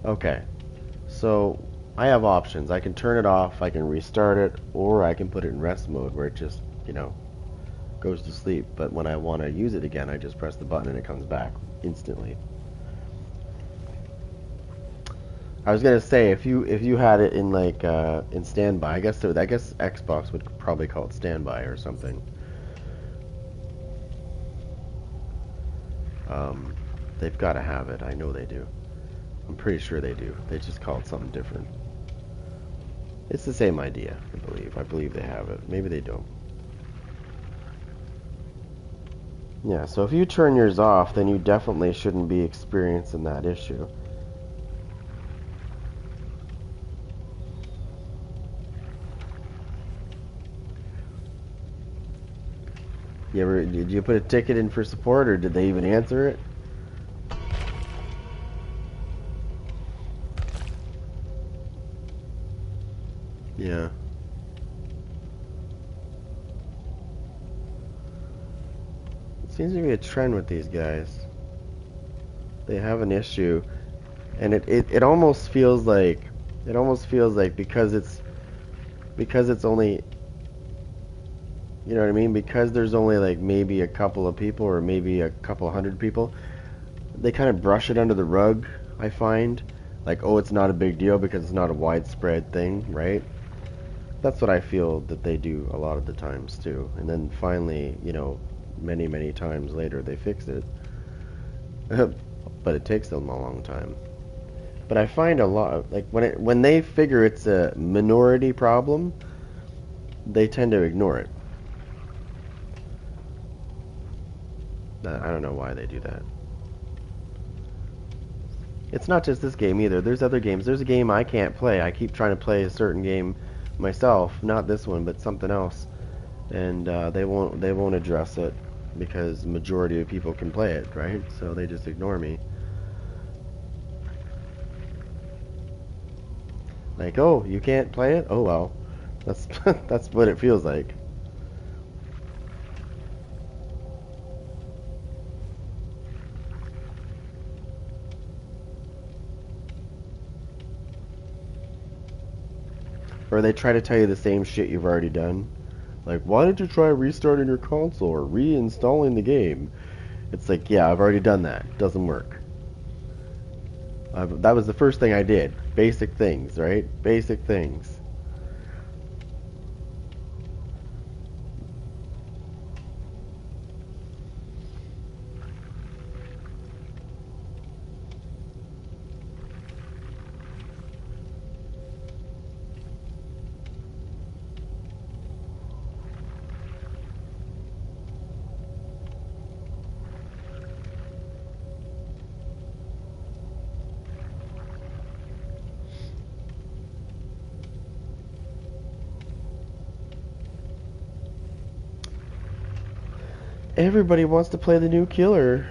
Okay. So I have options. I can turn it off, I can restart it, or I can put it in rest mode where it just, goes to sleep. But when I want to use it again, I just press the button and it comes back instantly. I was gonna say if you had it in in standby, I guess Xbox would probably call it standby or something. They've got to have it. I know they do. I'm pretty sure they do. They just call it something different. It's the same idea, I believe. I believe they have it. Maybe they don't. Yeah, so if you turn yours off, then you definitely shouldn't be experiencing that issue. Did you put a ticket in for support, or did they even answer it? Yeah. It seems to be a trend with these guys. They have an issue, and it almost feels like because it's only, you know what I mean? Because there's only like maybe a couple of people or maybe a couple hundred people, they kind of brush it under the rug, I find. Like, oh, it's not a big deal because it's not a widespread thing, right? That's what I feel that they do a lot of the times too. And then finally, many, many times later they fix it. But it takes them a long time. But I find a lot, like when they figure it's a minority problem, they tend to ignore it. I don't know why they do that. It's not just this game either. There's other games. There's a game I can't play. I keep trying to play a certain game myself, not this one, but something else, and they won't address it because the majority of people can play it, right? So they just ignore me. Like, oh, you can't play it? Oh well, that's that's what it feels like. Or they try to tell you the same shit you've already done. Like, why don't you try restarting your console or reinstalling the game? It's like, yeah, I've already done that. It doesn't work. That was the first thing I did. Basic things, right? Basic things. Everybody wants to play the new killer.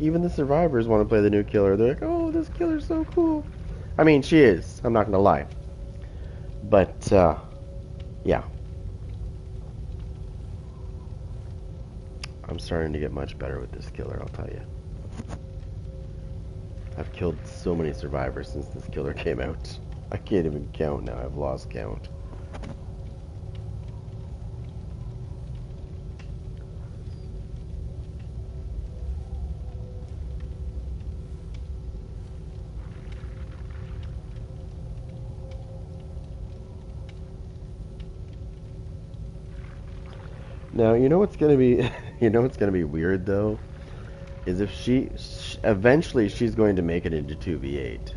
Even the survivors want to play the new killer. They're like, oh, this killer's so cool. I mean, she is. I'm not going to lie. But, yeah. I'm starting to get much better with this killer, I'll tell you. I've killed so many survivors since this killer came out. I can't even count now. I've lost count. Now, you know what's gonna be, you know what's gonna be weird though, is if eventually she's going to make it into 2v8.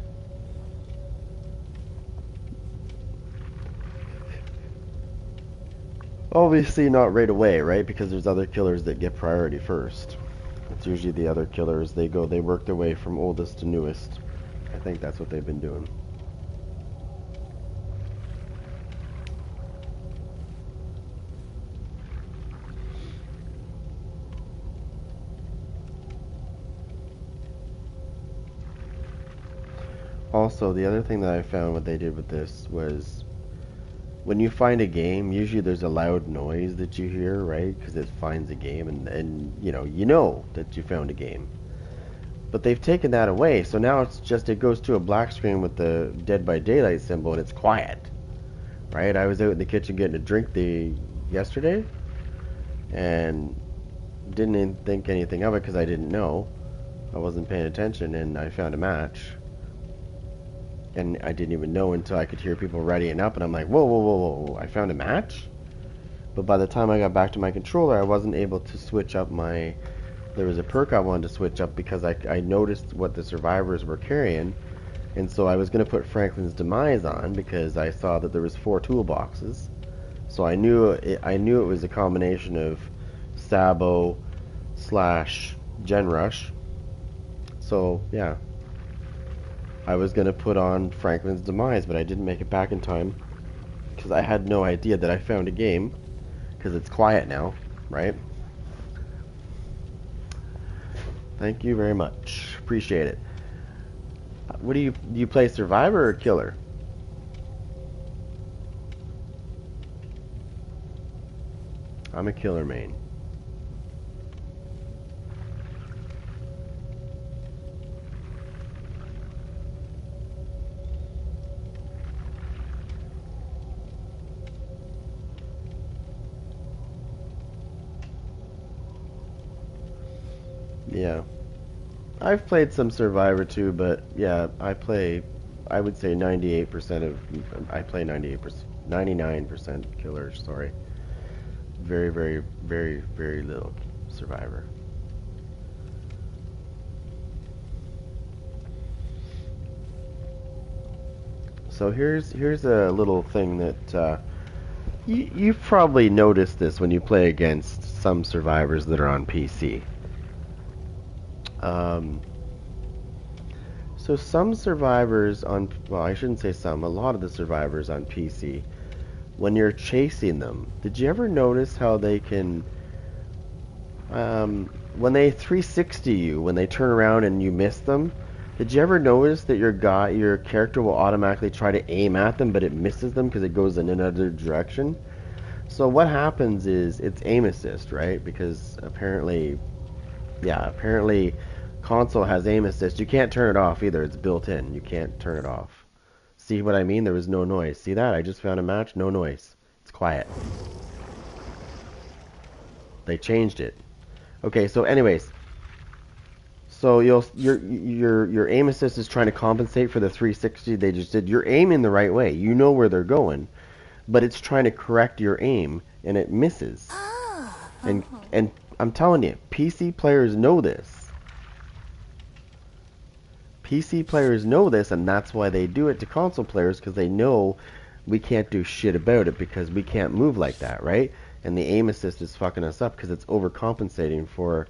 Obviously not right away, right? Because there's other killers that get priority first. It's usually the other killers, they work their way from oldest to newest. I think that's what they've been doing. Also, the other thing that I found what they did with this was when you find a game, usually there's a loud noise that you hear, right? Because it finds a game and you know that you found a game. But they've taken that away, so now it's just, it goes to a black screen with the Dead by Daylight symbol and it's quiet. Right? I was out in the kitchen getting a drink yesterday and didn't even think anything of it because I didn't know. I wasn't paying attention and I found a match. And I didn't even know until I could hear people readying up, and I'm like, whoa, whoa, whoa, whoa, I found a match? But by the time I got back to my controller, I wasn't able to switch up there was a perk I wanted to switch up because I noticed what the survivors were carrying, and so I was going to put Franklin's Demise on because I saw that there was 4 toolboxes. So I knew it was a combination of Sabo / Gen Rush. So, yeah. I was going to put on Franklin's Demise, but I didn't make it back in time because I had no idea that I found a game because it's quiet now, right? Thank you very much. Appreciate it. What do you play Survivor or Killer? I'm a Killer main. Yeah. I've played some Survivor too, but yeah, I would say 98% I play 98%, 99% Killer, sorry. Very, very, very, very little Survivor. So here's a little thing that you've probably noticed this when you play against some survivors that are on PC. So some survivors well, I shouldn't say some, a lot of the survivors on PC, when you're chasing them, did you ever notice how they can, when they 360 you, when they turn around and you miss them, did you ever notice that your character will automatically try to aim at them, but it misses them because it goes in another direction? So what happens is it's aim assist, right? Because apparently console has aim assist. You can't turn it off either. It's built in. You can't turn it off. See what I mean? There was no noise. See that? I just found a match, no noise. It's quiet. They changed it. Okay, so anyways, so your aim assist is trying to compensate for the 360 they just did. You're aiming the right way. You know where they're going, but it's trying to correct your aim and it misses. And I'm telling you, PC players know this. PC players know this, and that's why they do it to console players, because they know we can't do shit about it because we can't move like that, right? And the aim assist is fucking us up because it's overcompensating for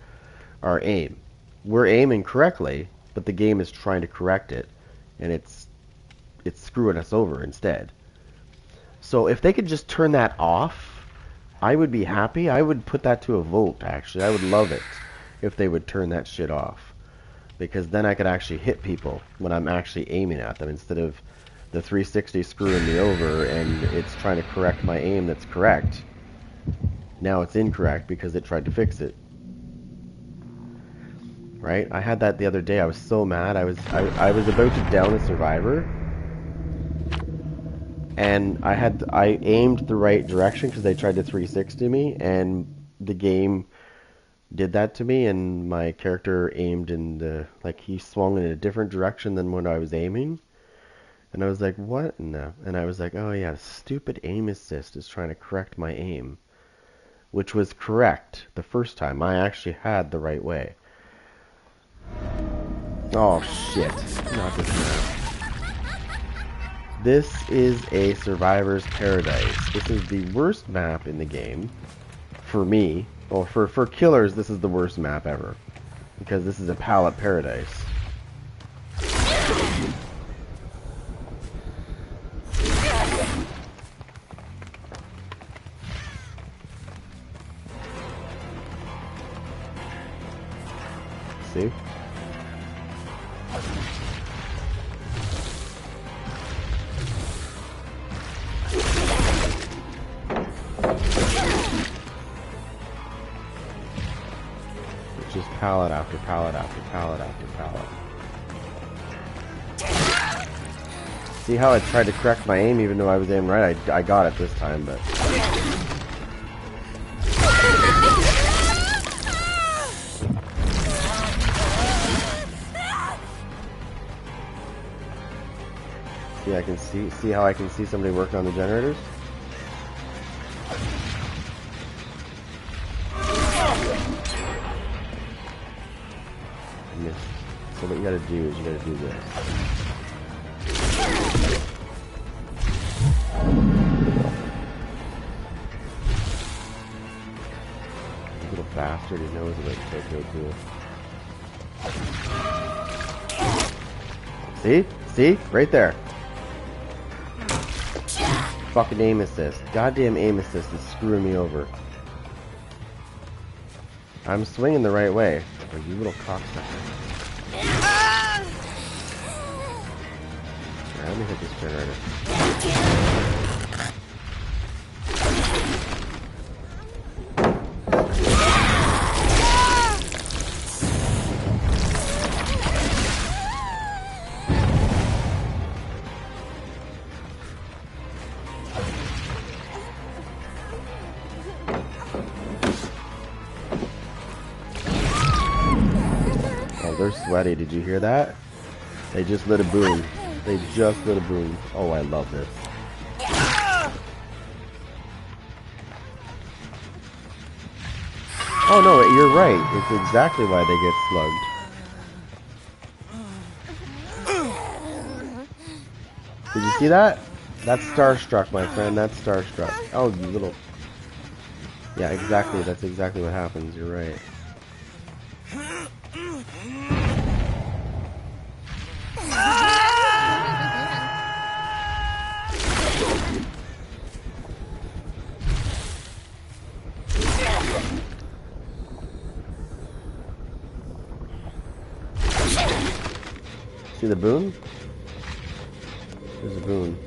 our aim. We're aiming correctly, but the game is trying to correct it, and it's screwing us over instead. So if they could just turn that off, I would be happy. I would put that to a vote, actually. I would love it if they would turn that shit off, because then I could actually hit people when I'm actually aiming at them, instead of the 360 screwing me over and it's trying to correct my aim that's correct. Now it's incorrect because it tried to fix it. Right? I had that the other day. I was so mad. I was about to down a survivor, and I aimed the right direction because they tried to 360 me, and the game did that to me, and my character aimed in the, like, he swung in a different direction than when I was aiming. And I was like, what? No. And I was like, oh yeah, stupid aim assist is trying to correct my aim. Which was correct the first time. I actually had the right way. Oh shit. Not this map. This is a survivor's paradise. This is the worst map in the game. For me. Well, for killers, this is the worst map ever. Because this is a pallet paradise. See? It's just pallet after pallet after pallet after pallet. See how I tried to correct my aim even though I was aiming right? I got it this time, but... See, I can see how I can see somebody working on the generators? Missed. So what you gotta do is you gotta do this. A little bastard, he knows about Tokyo too. See? See? Right there. Fucking aim assist. Goddamn aim assist is screwing me over. I'm swinging the right way. Oh, you little cocksucker. Alright, let me hit this generator. They're sweaty. Did you hear that? They just lit a boom. They just lit a boom. Oh, I love this. Oh no, you're right. It's exactly why they get slugged. Did you see that? That's starstruck, my friend. That's starstruck. Oh, you little... Yeah, exactly. That's exactly what happens. You're right. See the boon? There's a boon.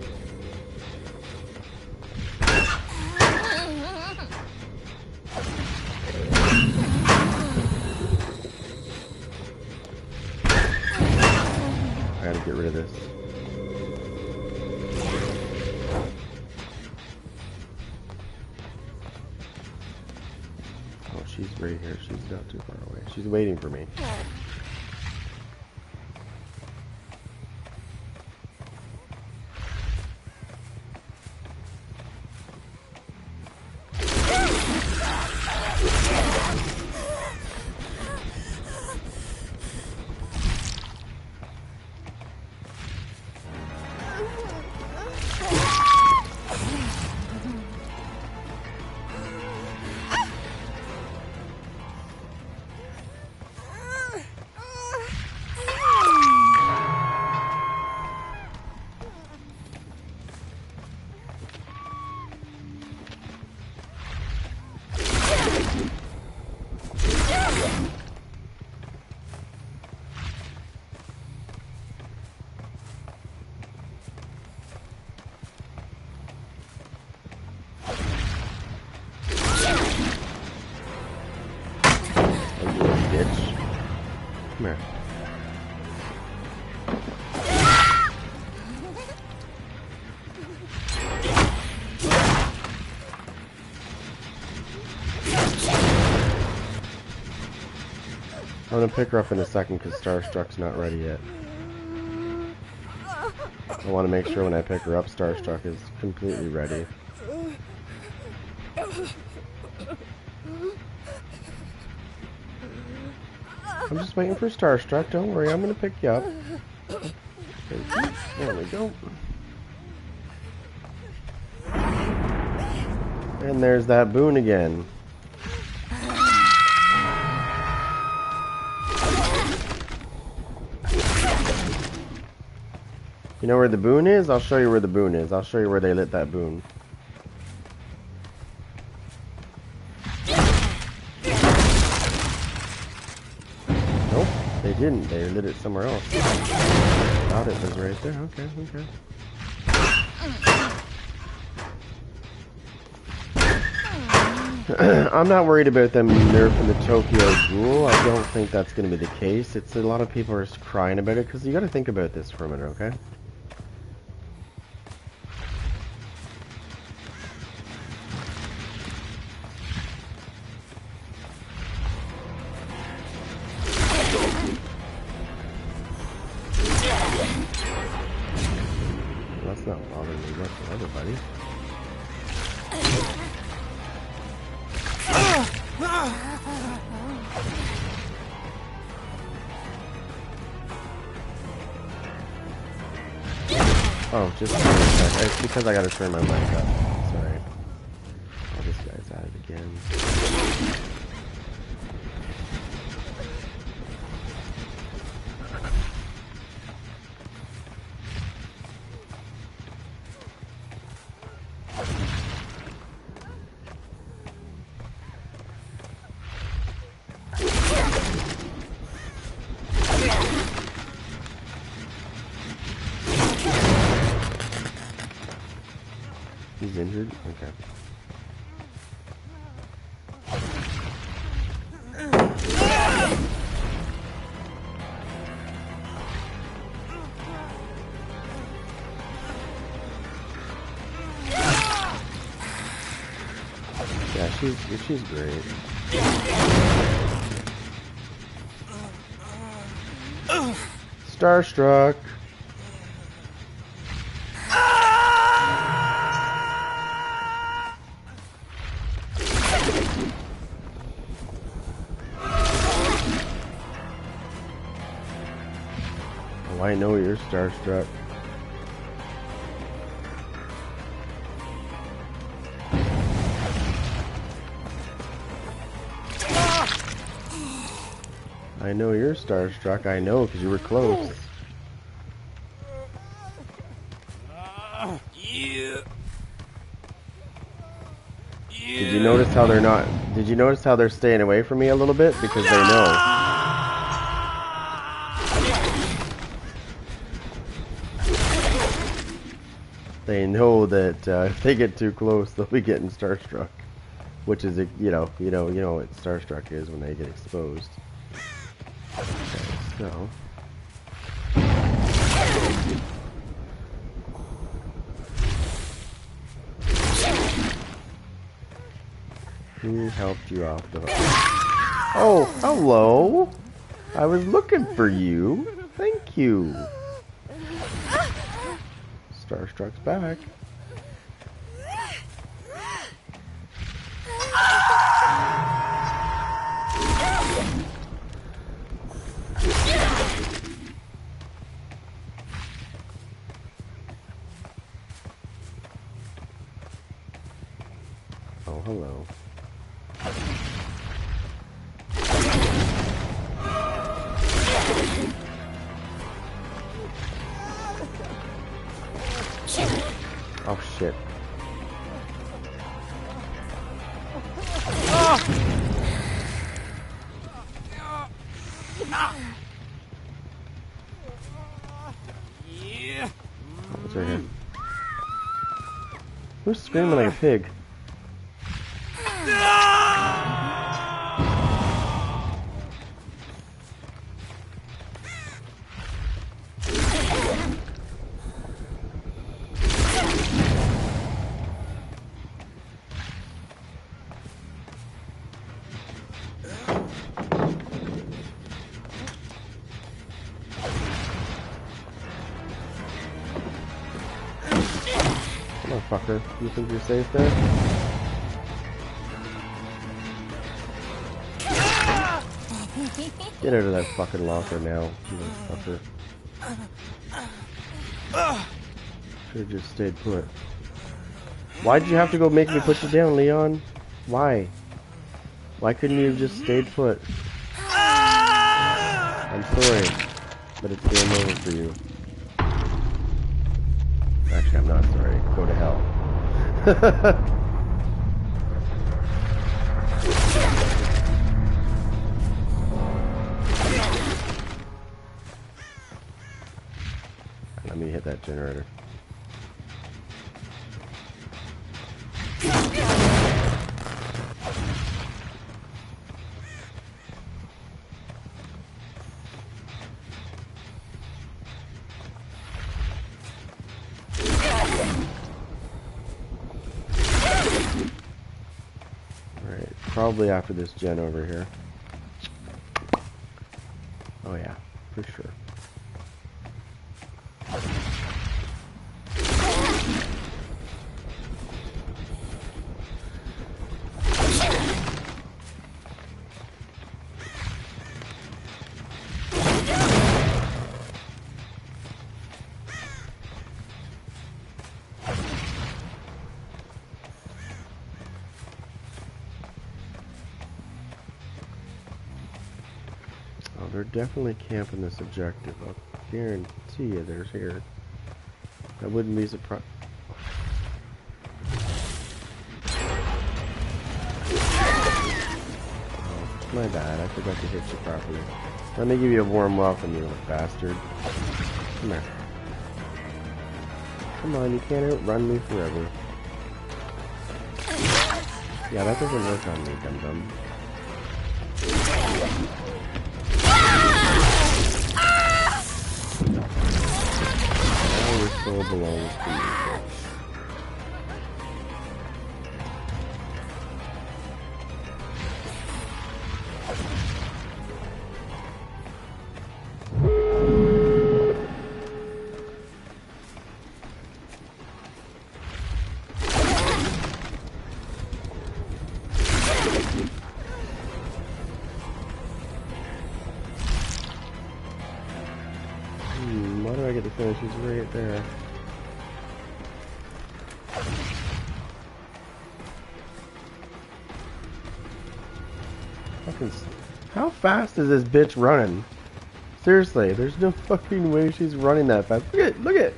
I gotta get rid of this. she's right here. She's not too far away. She's waiting for me. Come here. I'm gonna pick her up in a second because Starstruck's not ready yet. I want to make sure when I pick her up, Starstruck is completely ready. I'm just waiting for Starstruck. Don't worry, I'm gonna pick you up. There we go. And there's that boon again. You know where the boon is? I'll show you where the boon is. I'll show you where they lit that boon. Nope, they didn't. They lit it somewhere else. Thought it was right there. Okay, okay. I'm not worried about them nerfing the Tokyo Ghoul. I don't think that's going to be the case. It's a lot of people are crying about it because you got to think about this for a minute, okay? That's not bothering me whatsoever, buddy. Oh, just a sec. It's because I gotta turn my mic up. Sorry. Oh, this guy's at it again. He's injured? Okay. Yeah, she's great. Starstruck. Oh, I know you're starstruck. I know you're starstruck. I know because you were close. Did you notice how they're not? Did you notice how they're staying away from me a little bit because they know? They know that if they get too close, they'll be getting starstruck, which is you know what starstruck is when they get exposed. Okay, so. Who helped you off the... Oh, hello! I was looking for you. Thank you. Starstruck's back. Oh, hello. Oh, shit. What's right here? Who's screaming like a pig? Motherfucker, you think you're safe there? Get out of that fucking locker now, you motherfucker. Should've just stayed put. Why'd you have to go make me put you down, Leon? Why? Why couldn't you have just stayed put? I'm sorry, but it's game over for you. Actually, I'm not sorry. Go to hell. Let me hit that generator. Probably after this gen over here. Oh yeah, for sure. They're definitely camping this objective. I'll guarantee you there's here. I wouldn't be surprised. Oh, my bad. I forgot to hit you properly. Let me give you a warm welcome, you little bastard. Come here. Come on, you can't outrun me forever. Yeah, that doesn't work on me, dum-dum. Soul belongs to you. Why do I get the feeling she's right there? How fast is this bitch running? Seriously, there's no fucking way she's running that fast. Look at.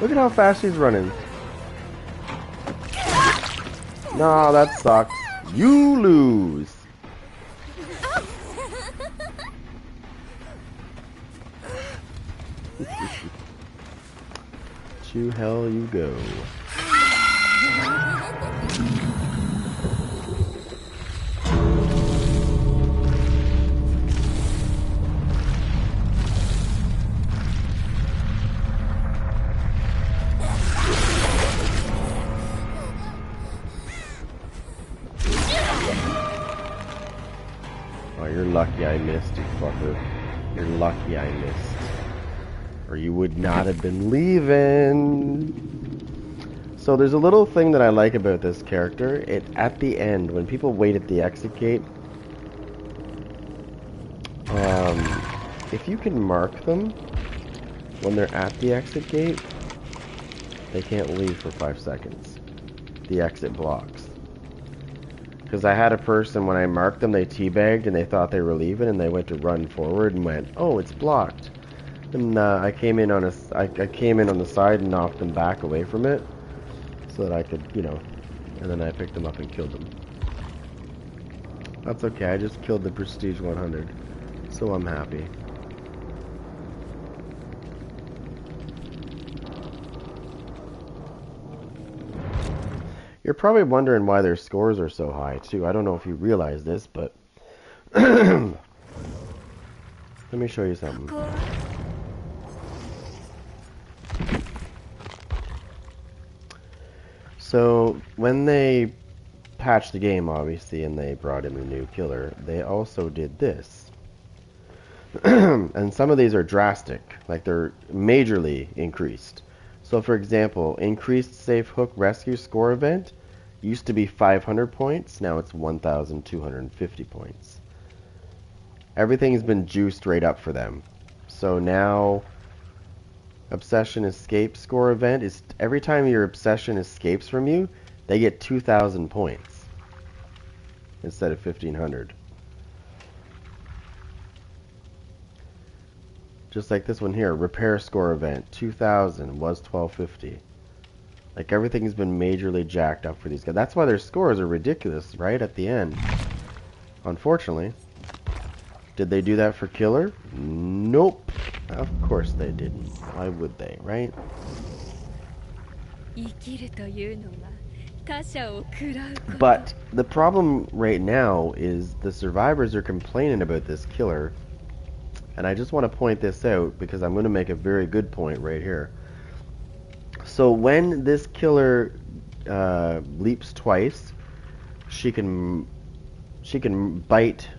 Look at how fast she's running. Nah, that sucks. You lose. To hell you go. lucky I missed, you fucker. You're lucky I missed. Or you would not have been leaving. So there's a little thing that I like about this character. At the end, when people wait at the exit gate, if you can mark them when they're at the exit gate, they can't leave for 5 seconds. The exit blocks. Because I had a person, when I marked them, they teabagged and they thought they were leaving and they went to run forward and went, oh, it's blocked. And I came in on the side and knocked them back away from it so that I could, and then I picked them up and killed them. That's okay, I just killed the Prestige 100, so I'm happy. You're probably wondering why their scores are so high, too. I don't know if you realize this, but... Let me show you something. So, when they patched the game, obviously, and they brought in the new killer, they also did this. And some of these are drastic. Like, they're majorly increased. So, for example, increased safe hook rescue score event used to be 500 points. Now it's 1,250 points. Everything's been juiced right up for them. So now, obsession escape score event is every time your obsession escapes from you, they get 2,000 points instead of 1,500. Just like this one here, repair score event, 2,000 was 1,250. Like, everything's been majorly jacked up for these guys. That's why their scores are ridiculous, right, at the end. Unfortunately. Did they do that for killer? Nope. Of course they didn't. Why would they, right? But the problem right now is the survivors are complaining about this killer. And I just want to point this out because I'm going to make a very good point right here. So when this killer leaps twice, she can bite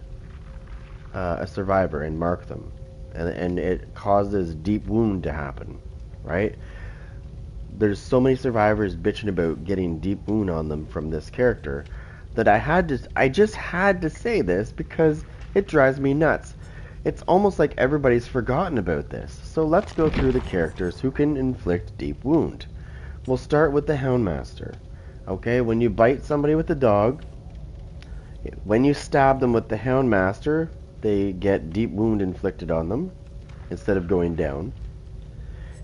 a survivor and mark them, and it causes deep wound to happen, right? There's so many survivors bitching about getting deep wound on them from this character that I just had to say this because it drives me nuts. It's almost like everybody's forgotten about this. So let's go through the characters who can inflict deep wound. We'll start with the Houndmaster. Okay, when you bite somebody with a dog, when you stab them with the Houndmaster, they get deep wound inflicted on them instead of going down.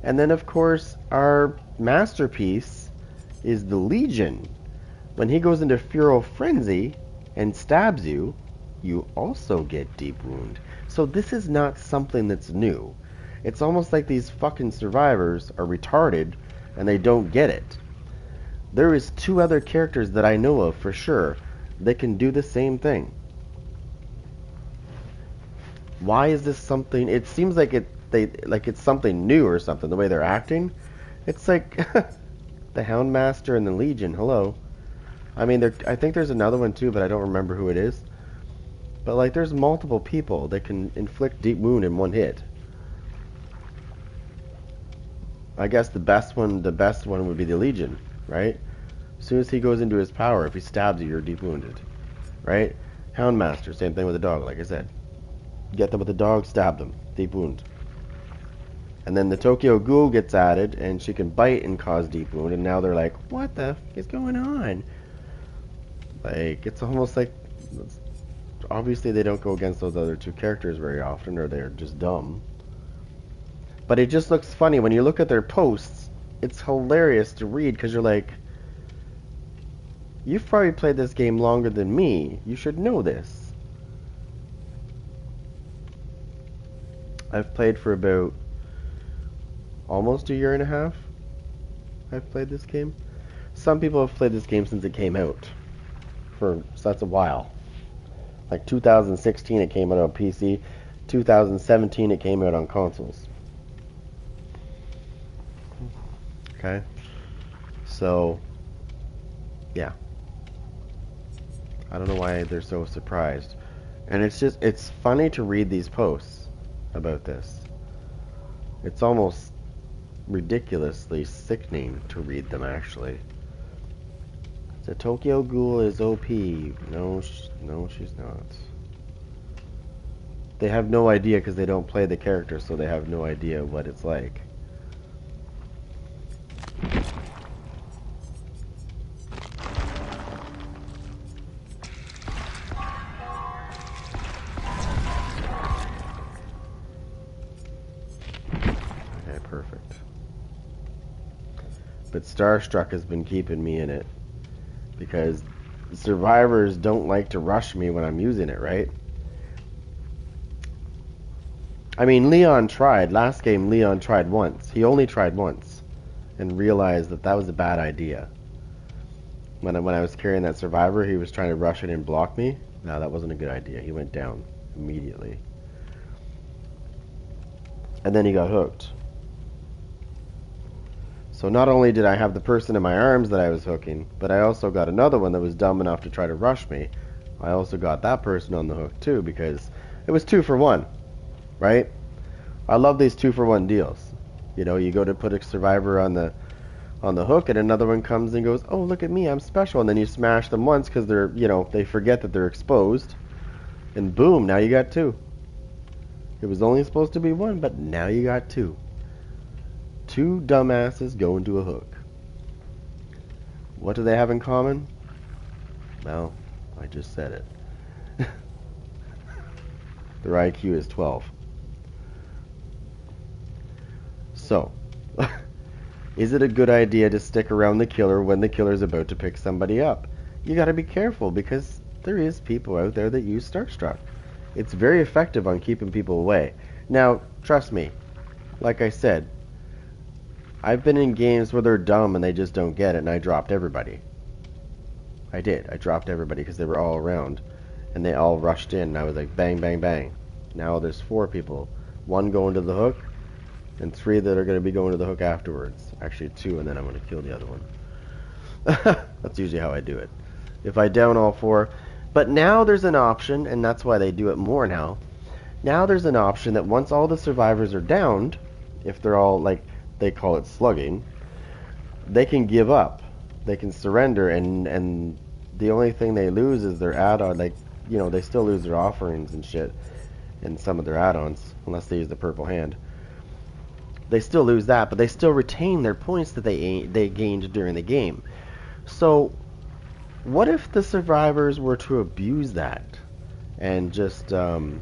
And then, of course, our masterpiece is the Legion. When he goes into Feral Frenzy and stabs you, you also get deep wound. So this is not something that's new. It's almost like these fucking survivors are retarded and they don't get it. There is 2 other characters that I know of for sure that can do the same thing. Why is this something? It seems like it's something new or something. The way they're acting, it's like the Houndmaster and the Legion. Hello, I mean, I think there's another one too, but I don't remember who it is. But like, there's multiple people that can inflict deep wound in one hit. I guess the best one would be the Legion, right? As soon as he goes into his power, if he stabs you, you're deep wounded, right? Houndmaster, same thing with a dog, like I said. Get them with a dog, stab them, deep wound. And then the Tokyo Ghoul gets added, and she can bite and cause deep wound, and now they're like, what the f*** is going on? Like, it's almost like, obviously they don't go against those other 2 characters very often, or they're just dumb. But it just looks funny. When you look at their posts, it's hilarious to read, because you're like, you've probably played this game longer than me. You should know this. I've played for about almost a year and a half. I've played this game. Some people have played this game since it came out. So that's a while. Like 2016 it came out on PC. 2017 it came out on consoles. Okay. So, yeah. I don't know why they're so surprised. And it's funny to read these posts about this. It's almost ridiculously sickening to read them, actually. The Tokyo Ghoul is OP. No, no, she's not. They have no idea because they don't play the character, so they have no idea what it's like. Okay, perfect. But Starstruck has been keeping me in it because survivors don't like to rush me when I'm using it, right? I mean, Leon tried. Last game, Leon tried once. He only tried once and realized that that was a bad idea. When I was carrying that survivor, he was trying to rush it and block me. No, that wasn't a good idea. He went down immediately. And then he got hooked. So not only did I have the person in my arms that I was hooking, but I also got another one that was dumb enough to try to rush me. I also got that person on the hook too because it was 2 for 1. Right? I love these 2 for 1 deals. You know, you go to put a survivor on the hook and another one comes and goes, "Oh, look at me, I'm special." And then you smash them once because they're, you know, they forget that they're exposed. And boom, now you got 2. It was only supposed to be 1, but now you got 2. 2 dumbasses going to a hook. What do they have in common? Well, I just said it. Their IQ is 12. So, is it a good idea to stick around the killer when the killer's about to pick somebody up? You gotta be careful because there is people out there that use Starstruck. It's very effective on keeping people away. Now, trust me, like I said, I've been in games where they're dumb and they just don't get it, and I dropped everybody. I did. I dropped everybody because they were all around, and they all rushed in, and I was like, bang, bang, bang. Now there's 4 people. 1 going to the hook, and 3 that are going to be going to the hook afterwards. Actually 2, and then I'm going to kill the other one. That's usually how I do it. If I down all 4. But now there's an option, and that's why they do it more now. Now there's an option that once all the survivors are downed, if they're all, like, they call it slugging, they can give up. They can surrender, and the only thing they lose is their add-on. Like, you know, they still lose their offerings and shit, and some of their add-ons, unless they use the purple hand. They still lose that, but they still retain their points that they gained during the game. So, what if the survivors were to abuse that and just do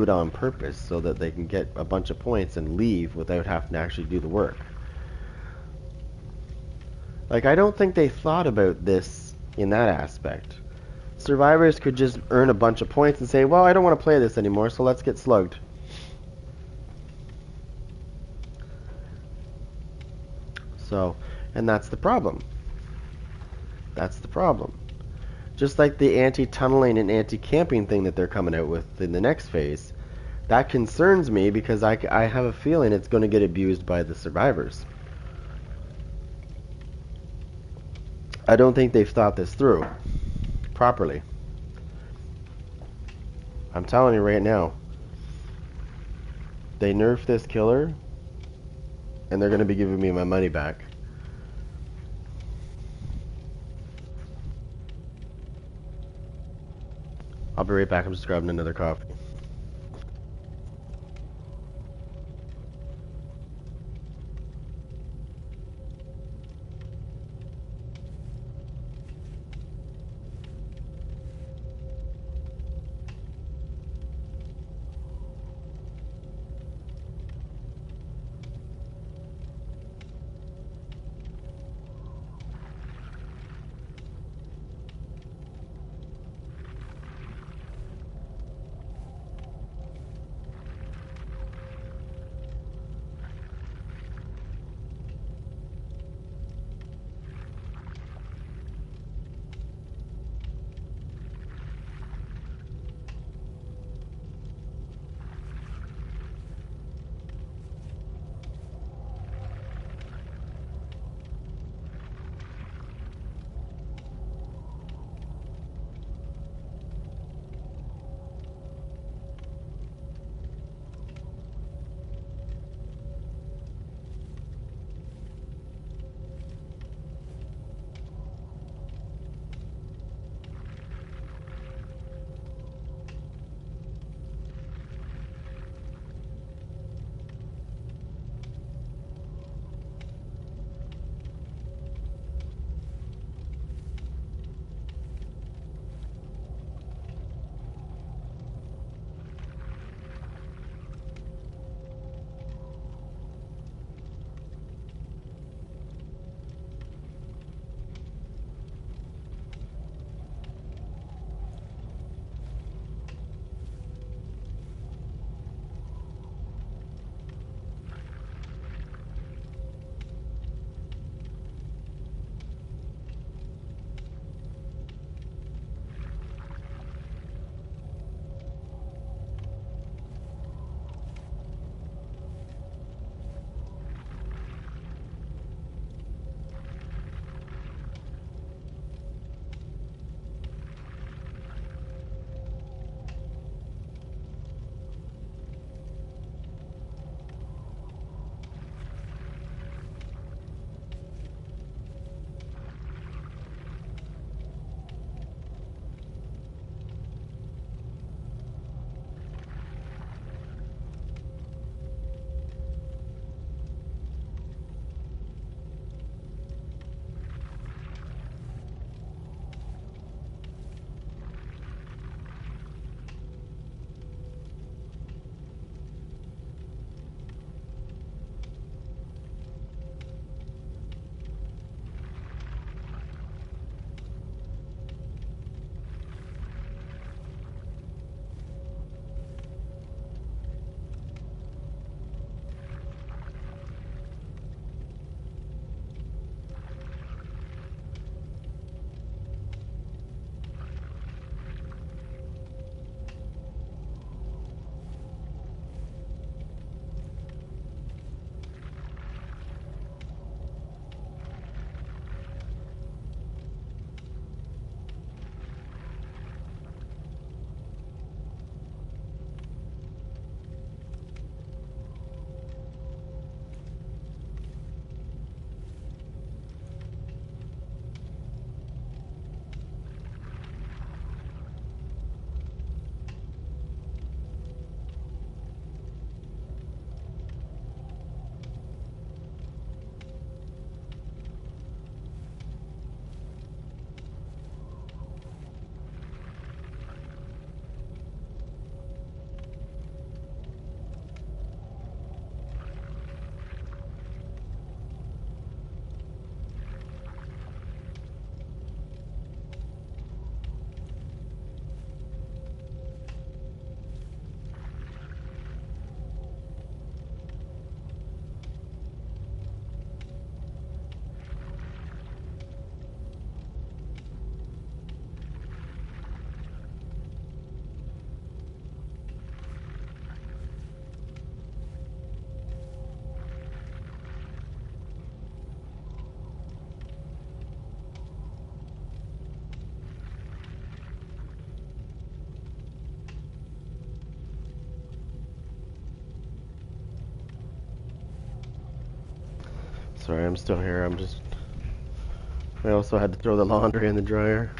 it on purpose so that they can get a bunch of points and leave without having to actually do the work? Like, I don't think they thought about this in that aspect. Survivors could just earn a bunch of points and say, well, I don't want to play this anymore, so let's get slugged. So, and that's the problem. That's the problem. Just like the anti-tunneling and anti-camping thing that they're coming out with in the next phase, that concerns me because I have a feeling it's going to get abused by the survivors. I don't think they've thought this through properly. I'm telling you right now, they nerf this killer, and they're going to be giving me my money back. I'll be right back. I'm just grabbing another coffee. sorry, I'm still here. I also had to throw the laundry in the dryer.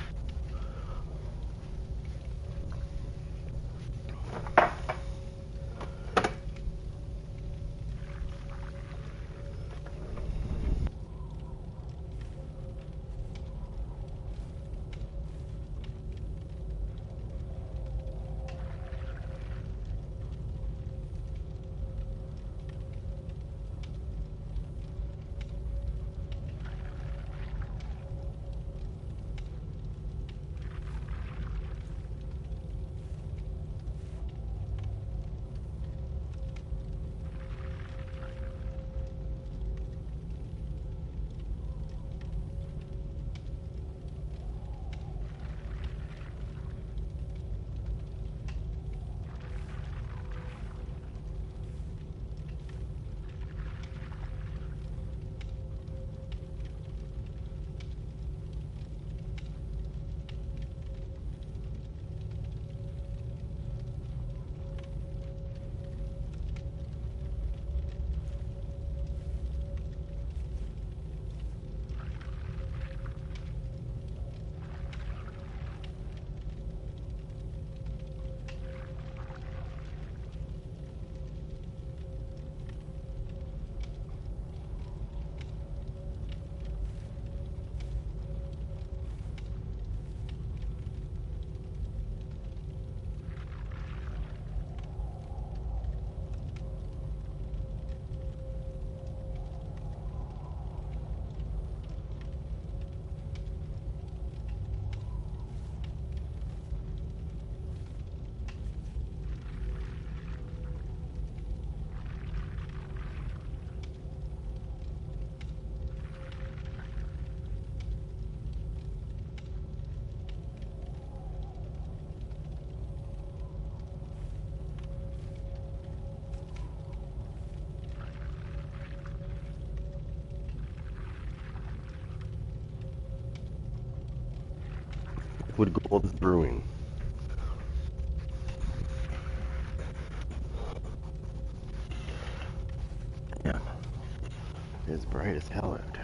Liquid gold is brewing. Yeah, it's bright as hell out.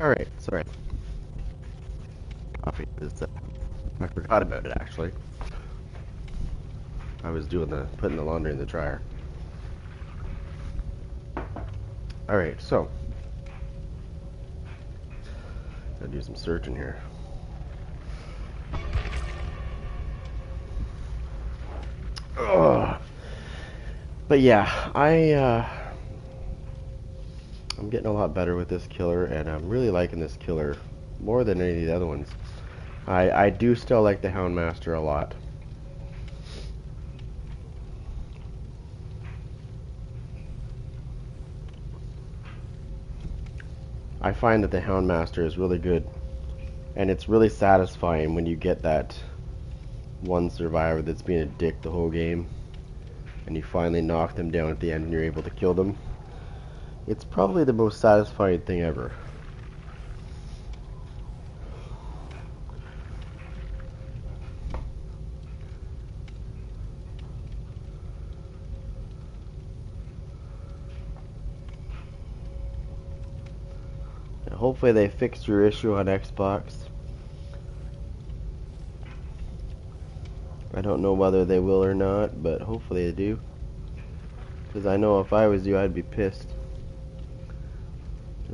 Alright, sorry. Coffee is, I forgot about it actually. I was putting the laundry in the dryer. Alright, so. Gotta do some searching here. Ugh. But yeah, I'm getting a lot better with this killer, and I'm really liking this killer more than any of the other ones. I do still like the Houndmaster a lot. I find that the Houndmaster is really good, and it's really satisfying when you get that one survivor that's being a dick the whole game, and you finally knock them down at the end and you're able to kill them. It's probably the most satisfying thing ever. hopefully they fix your issue on Xbox. I don't know whether they will or not, but hopefully they do. Because I know if I was you, I'd be pissed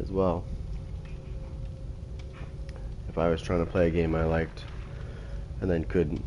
as well. If I was trying to play a game I liked and then couldn't.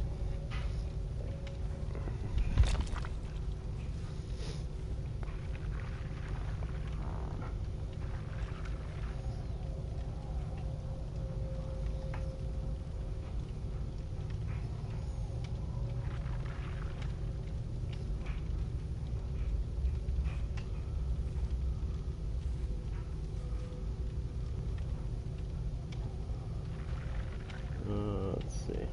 Let's see.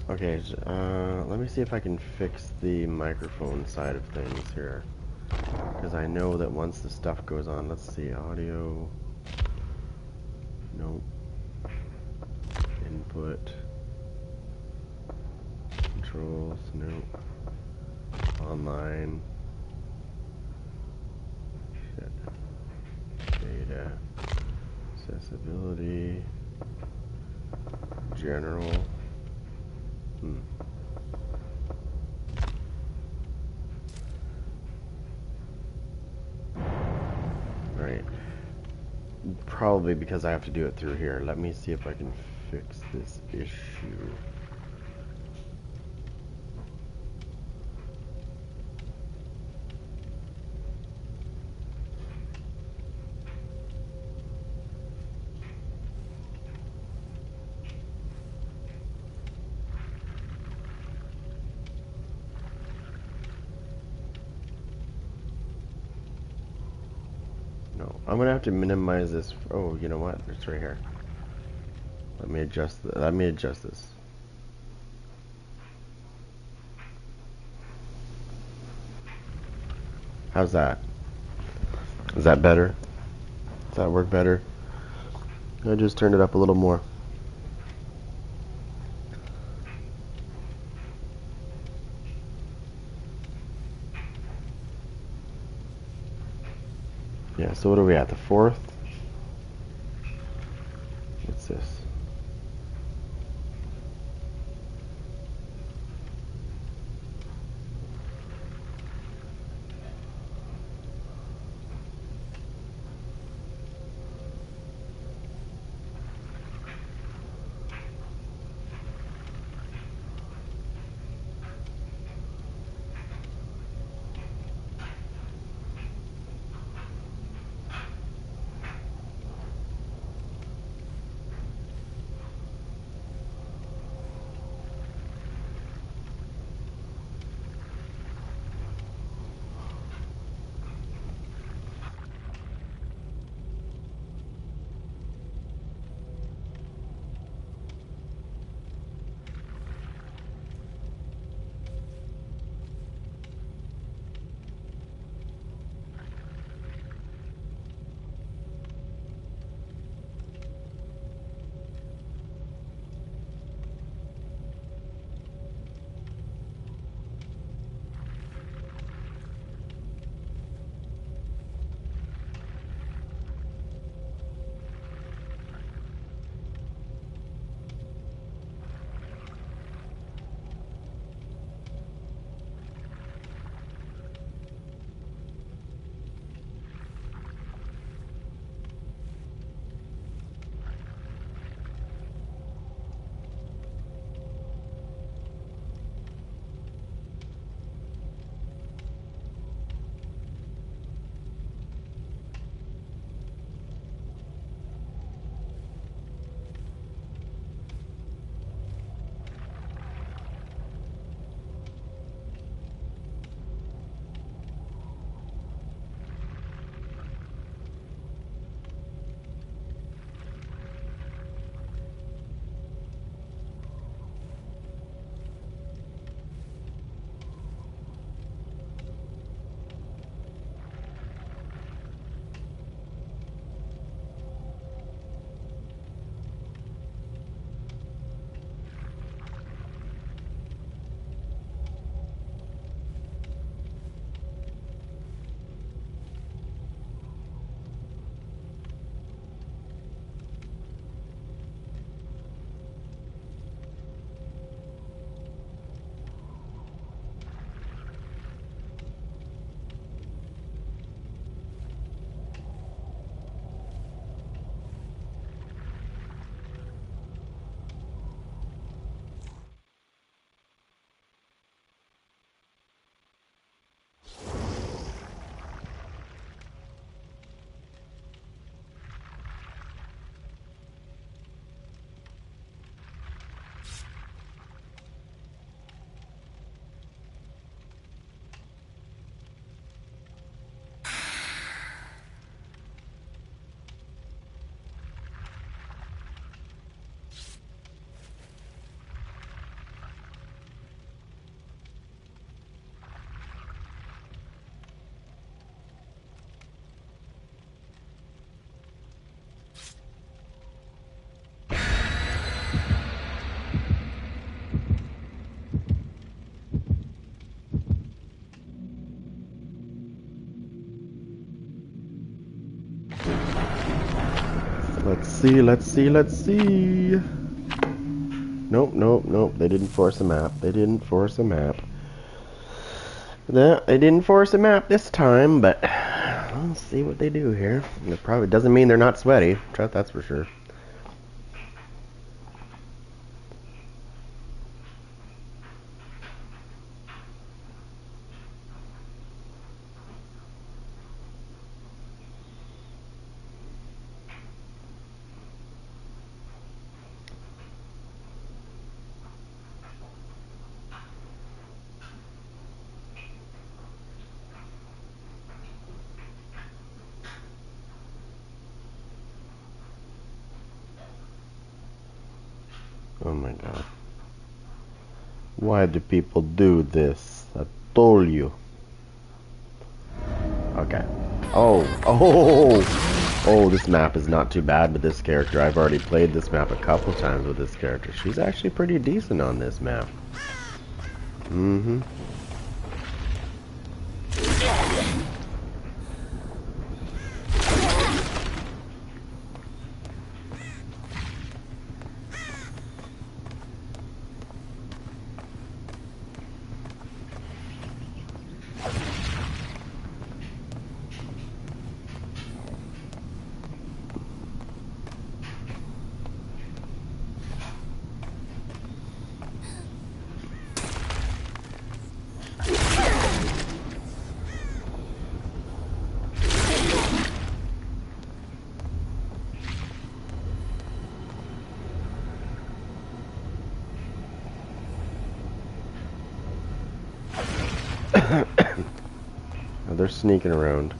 Okay, let me see if I can fix the microphone side of things here. Because I know that once the stuff goes on, let's see, audio, nope, input, controls, nope, online, shit, data, accessibility, general. Right. Probably because I have to do it through here. Let me see if I can fix this issue. No, I'm gonna have to minimize this. Oh, you know what? It's right here. Let me adjust. Let me adjust this. How's that? Is that better? Does that work better? I just turned it up a little more. Yeah, so what are we at? The 4th? What's this? see, let's see, let's see. Nope, nope, nope. They didn't force a map. They didn't force a map. They didn't force a map this time, but let's see what they do here. It probably doesn't mean they're not sweaty. That's for sure. Oh my god. Why do people do this? I told you. Okay. Oh, this map is not too bad with this character. I've already played this map a couple times with this character. She's actually pretty decent on this map. Mm-hmm. They're sneaking around.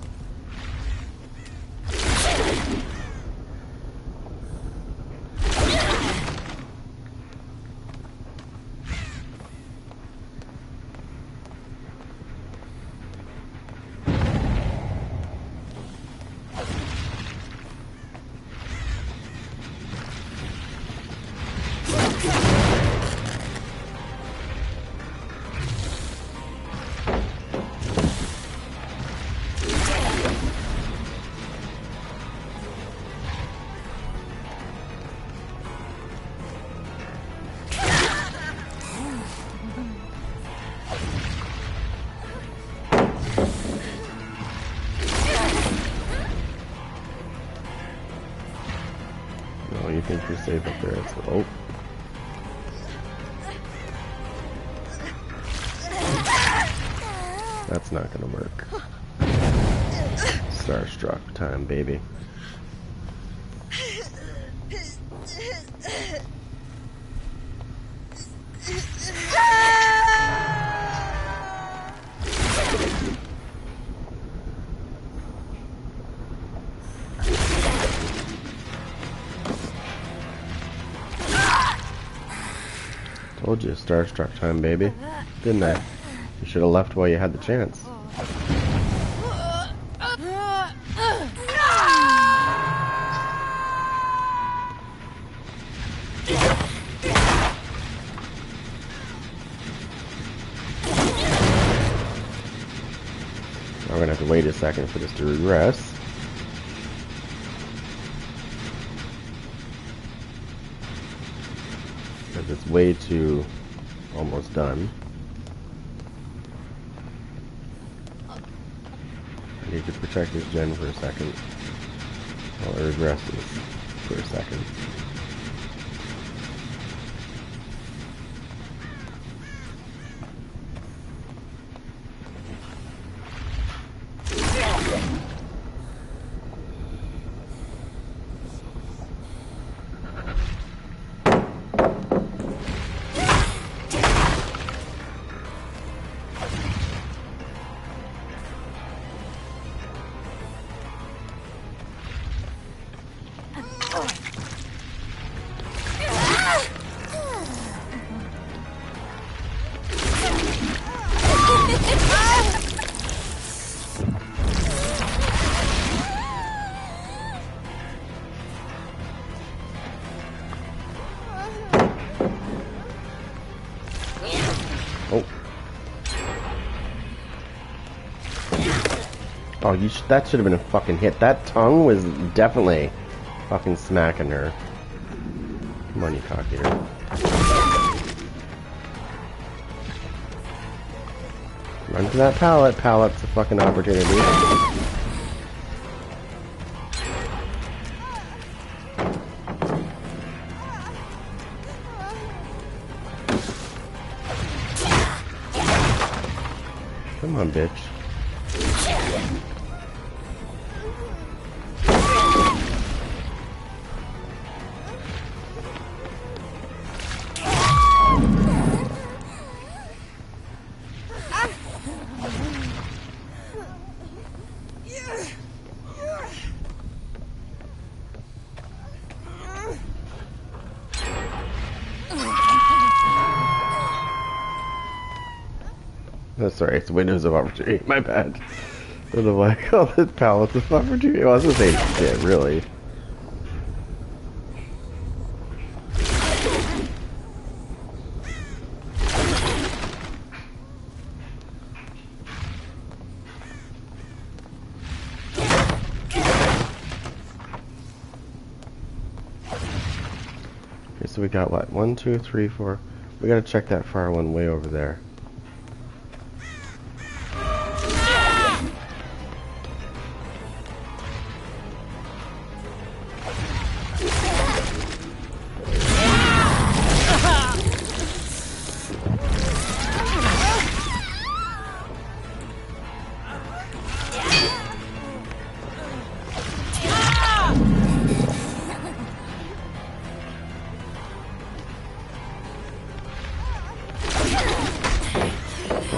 You think you're safe up there? Oh. That's not gonna work. Starstruck time, baby. Told you, starstruck time, baby. Didn't I? You should have left while you had the chance. We're gonna have to wait a second for this to regress. Because it's way too almost done. I need to protect this gen for a second while it regresses for a second. Oh, that should have been a fucking hit. That tongue was definitely Fucking smacking her. Come on, you cock eater. Run to that pallet. Pallet's a fucking opportunity. Come on, bitch. Oh, sorry, it's windows of opportunity. My bad. I don't know why I call it pallets of opportunity. Well, it's the same shit, really. Okay, so we got what? 1, 2, 3, 4. We gotta check that fire one way over there.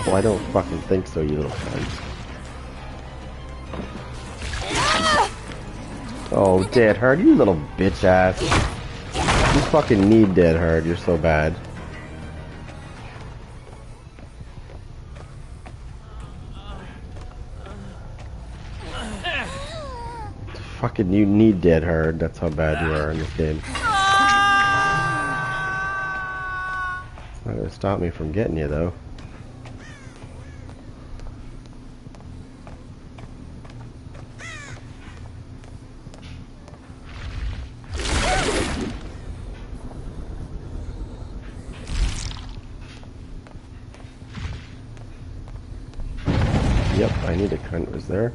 Oh, I don't fucking think so, you little cunt. Oh, Dead Hard, you little bitch ass. You fucking need Dead Hard, you're so bad. Fucking you need Dead Hard, that's how bad you are in this game. It's not gonna stop me from getting you though. Yep, I knew the cunt was there.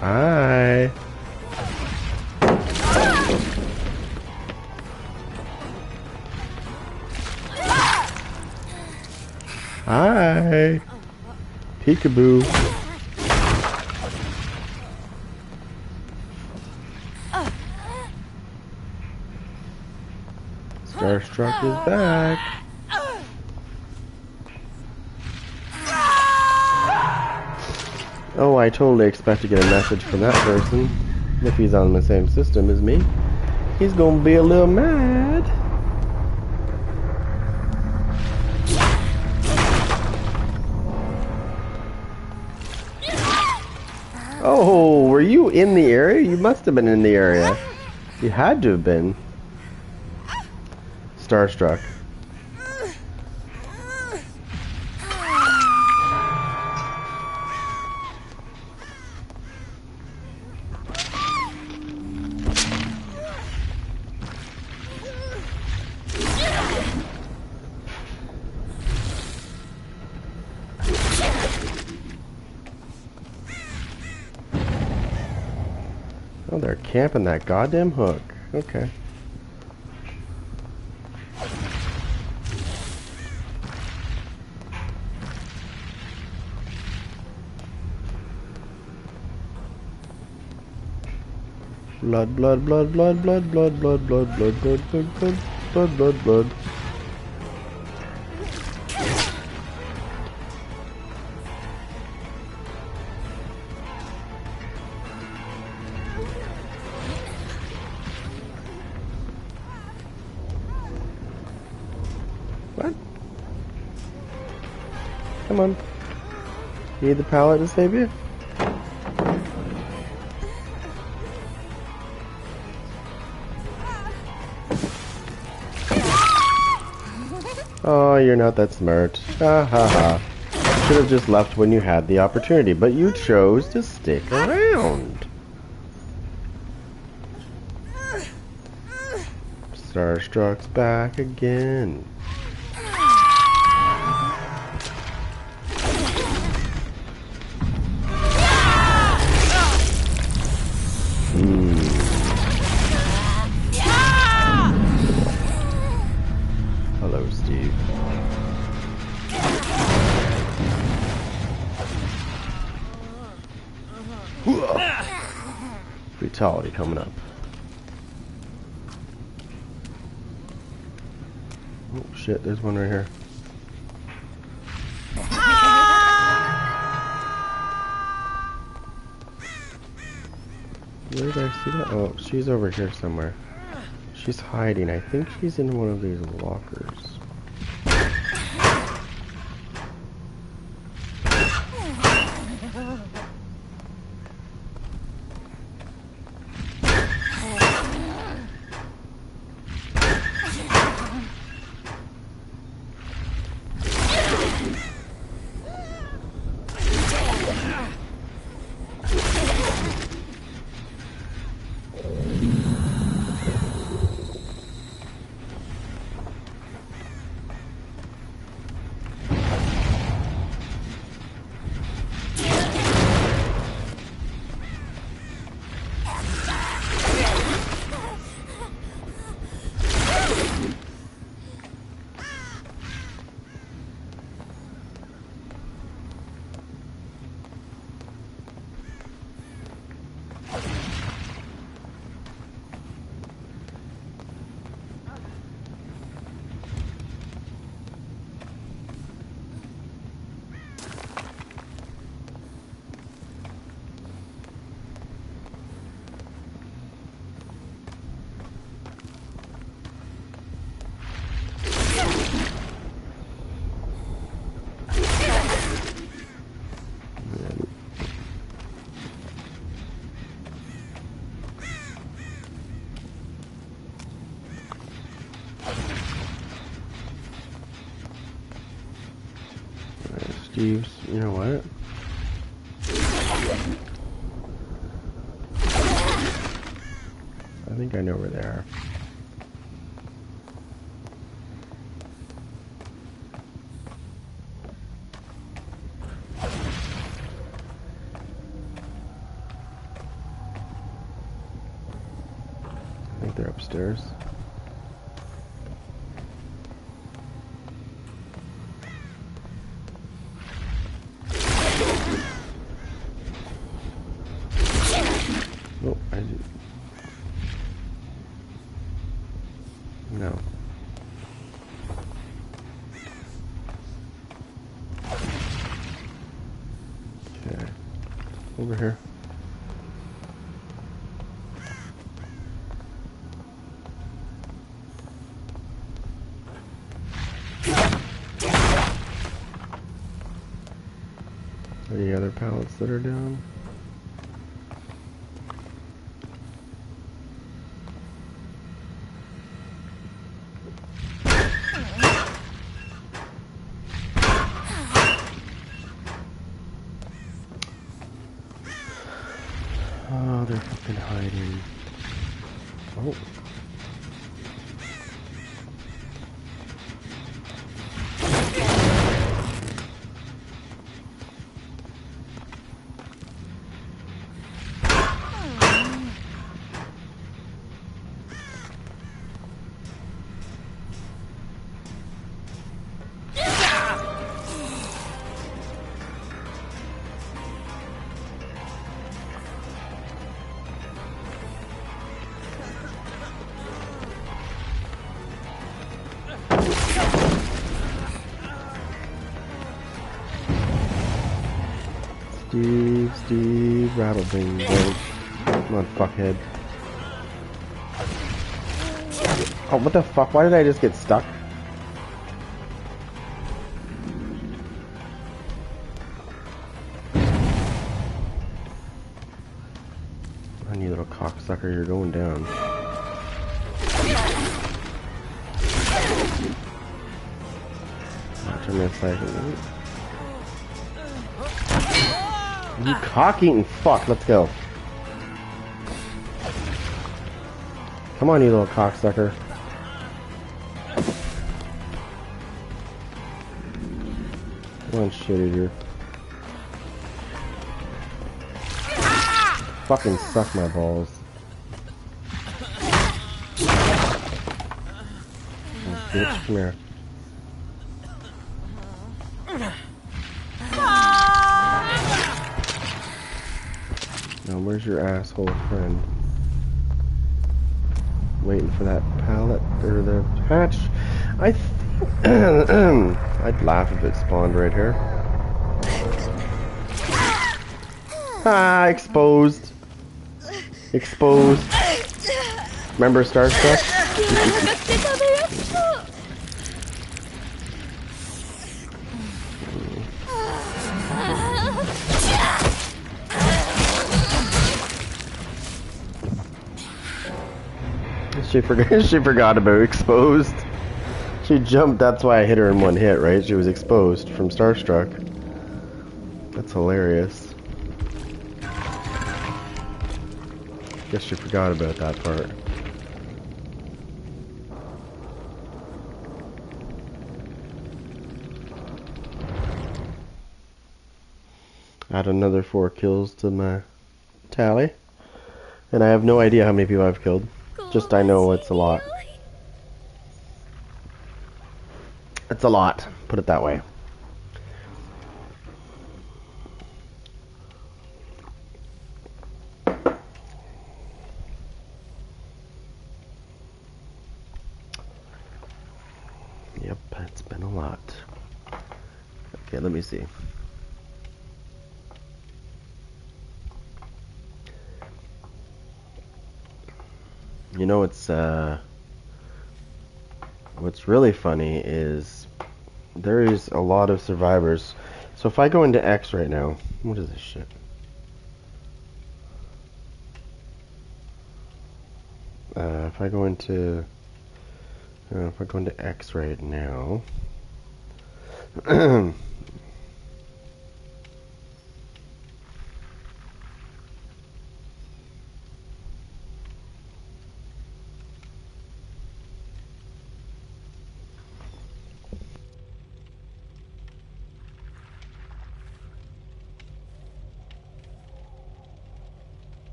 Hi. Hi. Peekaboo. Starstruck is back. Oh, I totally expect to get a message from that person. If he's on the same system as me, he's gonna be a little mad. Oh, were you in the area? You must have been in the area. You had to have been. Starstruck. Oh, they're camping that goddamn hook. Okay. Blood, blood, blood, blood, blood, blood, blood, blood, blood, blood, blood, blood, blood, blood, blood. What? Come on. You need the pallet to save you? Oh, you're not that smart. Ha ha ha. Should have just left when you had the opportunity, but you chose to stick around. Starstruck's back again. Hello, Steve. Brutality coming up. Oh shit, there's one right here. Where did I see that? Oh, she's over here somewhere. She's hiding. I think she's in one of these lockers. Steve's, you know what? I think I know where they are. I think they're upstairs. Oh, I did. No. Okay. Over here. Any other pallets that are down? Oh, they're fucking hiding. Oh. Steve, rattle bing bing. Come on, fuckhead. Oh, what the fuck? Why did I just get stuck? On you little cocksucker, you're going down. Watch me a second. You cock-eating fuck, let's go. Come on, you little cocksucker. Come on, shit eater. Fucking suck my balls. Oh, bitch, come here. Now, where's your asshole friend? Waiting for that pallet or the hatch. I think I'd laugh if it spawned right here. Ah, exposed. Exposed. Remember Starstruck? She forgot about exposed. She jumped, that's why I hit her in one hit, right? She was exposed from Starstruck. That's hilarious. Guess she forgot about that part. Add another 4 kills to my tally. And I have no idea how many people I've killed. Just I know it's a lot. It's a lot, put it that way. Yep, it's been a lot. Okay, let me see. You know, what's really funny is there is a lot of survivors. So if I go into X right now, what is this shit? If I go into X right now,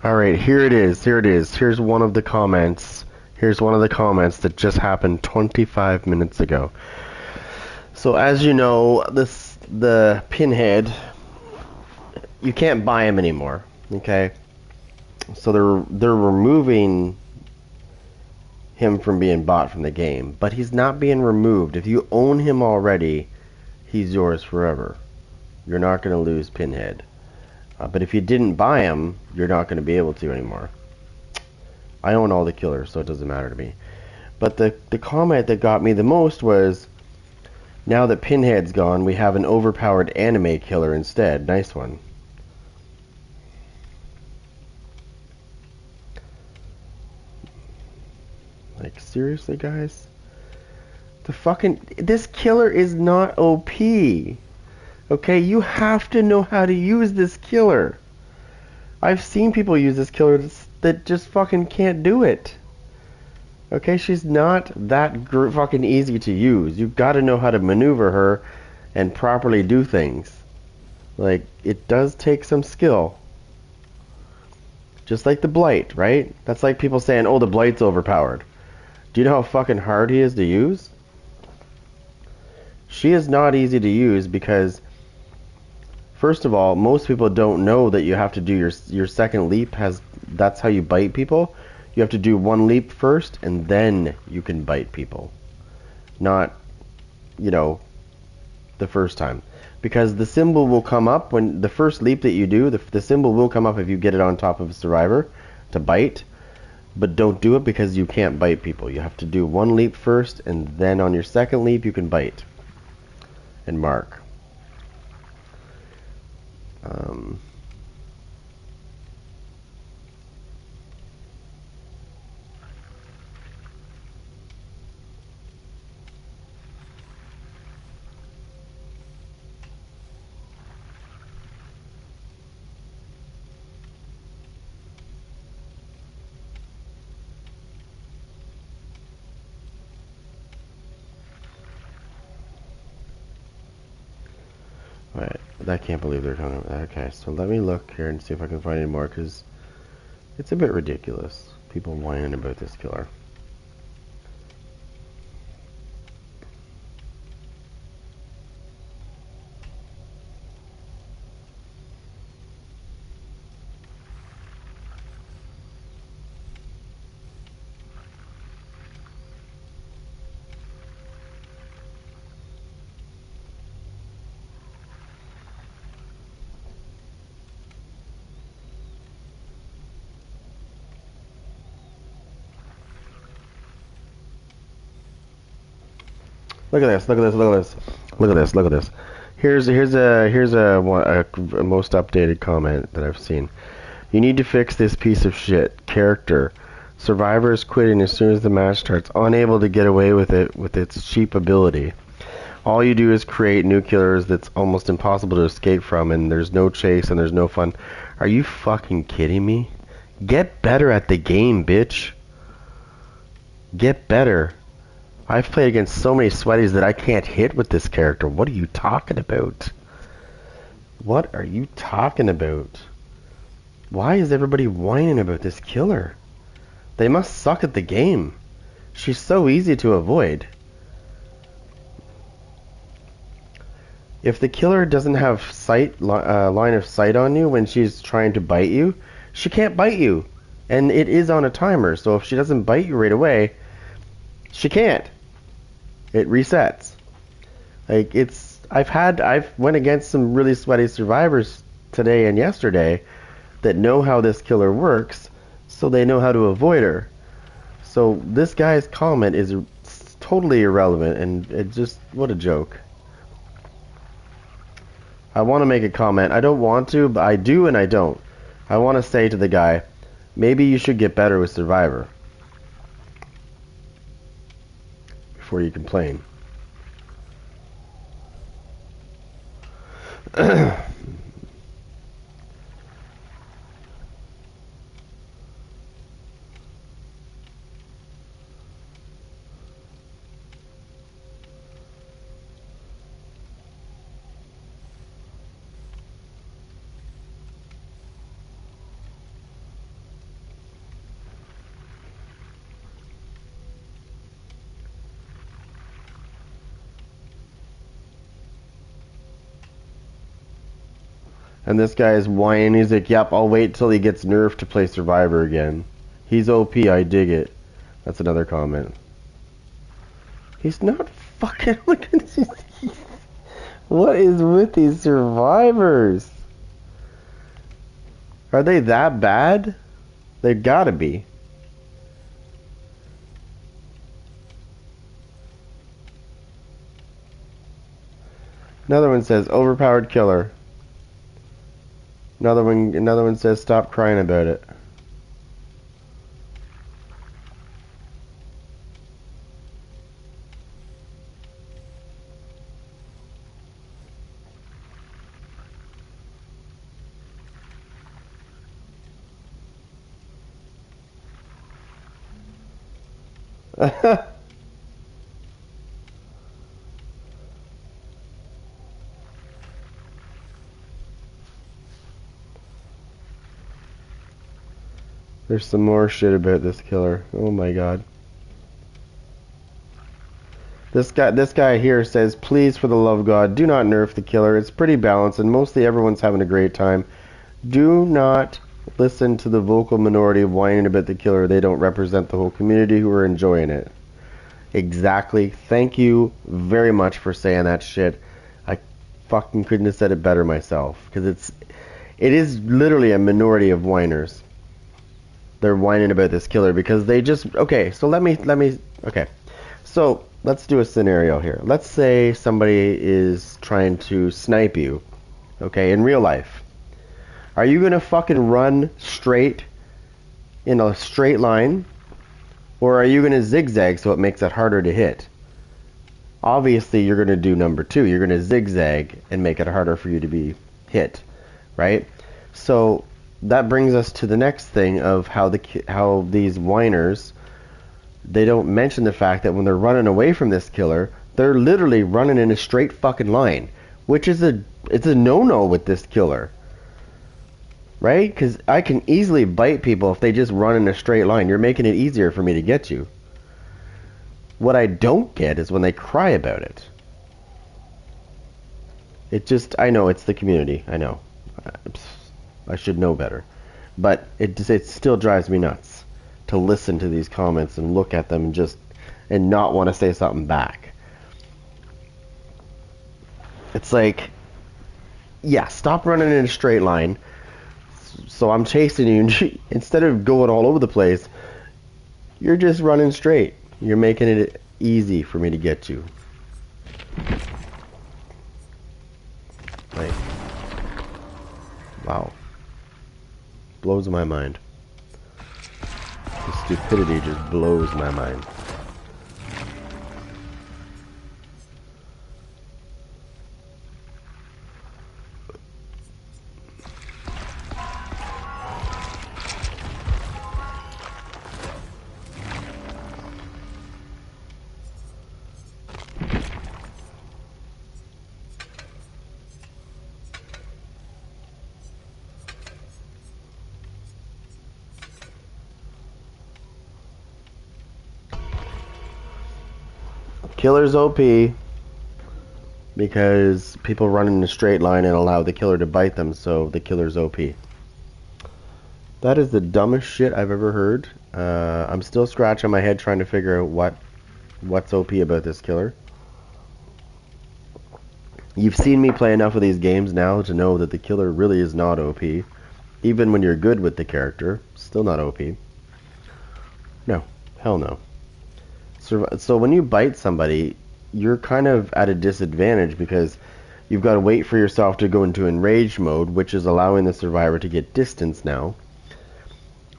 Alright, here it is. Here it is. Here's one of the comments. Here's one of the comments that just happened 25 minutes ago. So as you know, the pinhead, you can't buy him anymore. Okay? So they're removing him from being bought from the game, but he's not being removed. If you own him already, he's yours forever. You're not going to lose Pinhead. But if you didn't buy him, you're not going to be able to anymore. I own all the killers, so it doesn't matter to me. But the comment that got me the most was, now that Pinhead's gone, we have an overpowered anime killer instead. Nice one. Like, seriously, guys? This killer is not OP. Okay, you have to know how to use this killer. I've seen people use this killer that just fucking can't do it. Okay, she's not that fucking easy to use. You've got to know how to maneuver her and properly do things. Like, it does take some skill. Just like the Blight, right? That's like people saying, oh, the Blight's overpowered. Do you know how fucking hard he is to use? She is not easy to use because, first of all, most people don't know that you have to do your second leap that's how you bite people. You have to do one leap first and then you can bite people. Not, the first time. Because the symbol will come up when the first leap that you do, the symbol will come up if you get it on top of a survivor to bite. But don't do it because you can't bite people. You have to do one leap first and then on your second leap you can bite and mark. Right, I can't believe they're talking about that. Okay, so let me look here and see if I can find any more, because it's a bit ridiculous. People whining about this killer. Look at this, look at this, look at this. Look at this, look at this. Here's a most updated comment that I've seen. You need to fix this piece of shit. Character. Survivor is quitting as soon as the match starts, unable to get away with it with its cheap ability. All you do is create new killers that's almost impossible to escape from, and there's no chase and there's no fun. Are you fucking kidding me? Get better at the game, bitch. Get better. I've played against so many sweaties that I can't hit with this character. What are you talking about? What are you talking about? Why is everybody whining about this killer? They must suck at the game. She's so easy to avoid. If the killer doesn't have line of sight on you when she's trying to bite you, she can't bite you. And it is on a timer, so if she doesn't bite you right away, she can't. It resets. Like, I've went against some really sweaty survivors today and yesterday that know how this killer works, so they know how to avoid her. So this guy's comment is totally irrelevant, and it just, what a joke. I want to make a comment. I don't want to, but I do and I don't. I want to say to the guy, maybe you should get better with Survivor before you complain. And this guy is whining. He's like, yep, I'll wait till he gets nerfed to play Survivor again. He's OP, I dig it. That's another comment. He's not fucking... Look at this. What is with these survivors? Are they that bad? They gotta be. Another one says, overpowered killer. Another one says, stop crying about it. There's some more shit about this killer. Oh my god. This guy here says, please, for the love of God, do not nerf the killer. It's pretty balanced and mostly everyone's having a great time. Do not listen to the vocal minority of whining about the killer. They don't represent the whole community who are enjoying it. Exactly. Thank you very much for saying that shit. I fucking couldn't have said it better myself. Because it is literally a minority of whiners. They're whining about this killer because they just... Okay, so let me... Okay. So, let's do a scenario here. Let's say somebody is trying to snipe you. Okay, in real life. Are you gonna fucking run straight in a straight line? Or are you gonna zigzag so it makes it harder to hit? Obviously, you're gonna do number two. You're gonna zigzag and make it harder for you to be hit. Right? So... that brings us to the next thing of how these whiners, they don't mention the fact that when they're running away from this killer, they're literally running in a straight fucking line, which is it's a no-no with this killer, right? Because I can easily bite people if they just run in a straight line. You're making it easier for me to get you. What I don't get is when they cry about it. I know it's the community. I know. I should know better. But it still drives me nuts to listen to these comments and look at them and not want to say something back. It's like, yeah, stop running in a straight line. So I'm chasing you. Instead of going all over the place, you're just running straight. You're making it easy for me to get you. Like, wow. Blows my mind. The stupidity just blows my mind. Killer's OP because people run in a straight line and allow the killer to bite them, so the killer's OP. That is the dumbest shit I've ever heard. I'm still scratching my head trying to figure out what's OP about this killer. You've seen me play enough of these games now to know that the killer really is not OP. Even when you're good with the character, still not OP. No, hell no. So when you bite somebody, you're kind of at a disadvantage because you've got to wait for yourself to go into enraged mode, which is allowing the survivor to get distance now.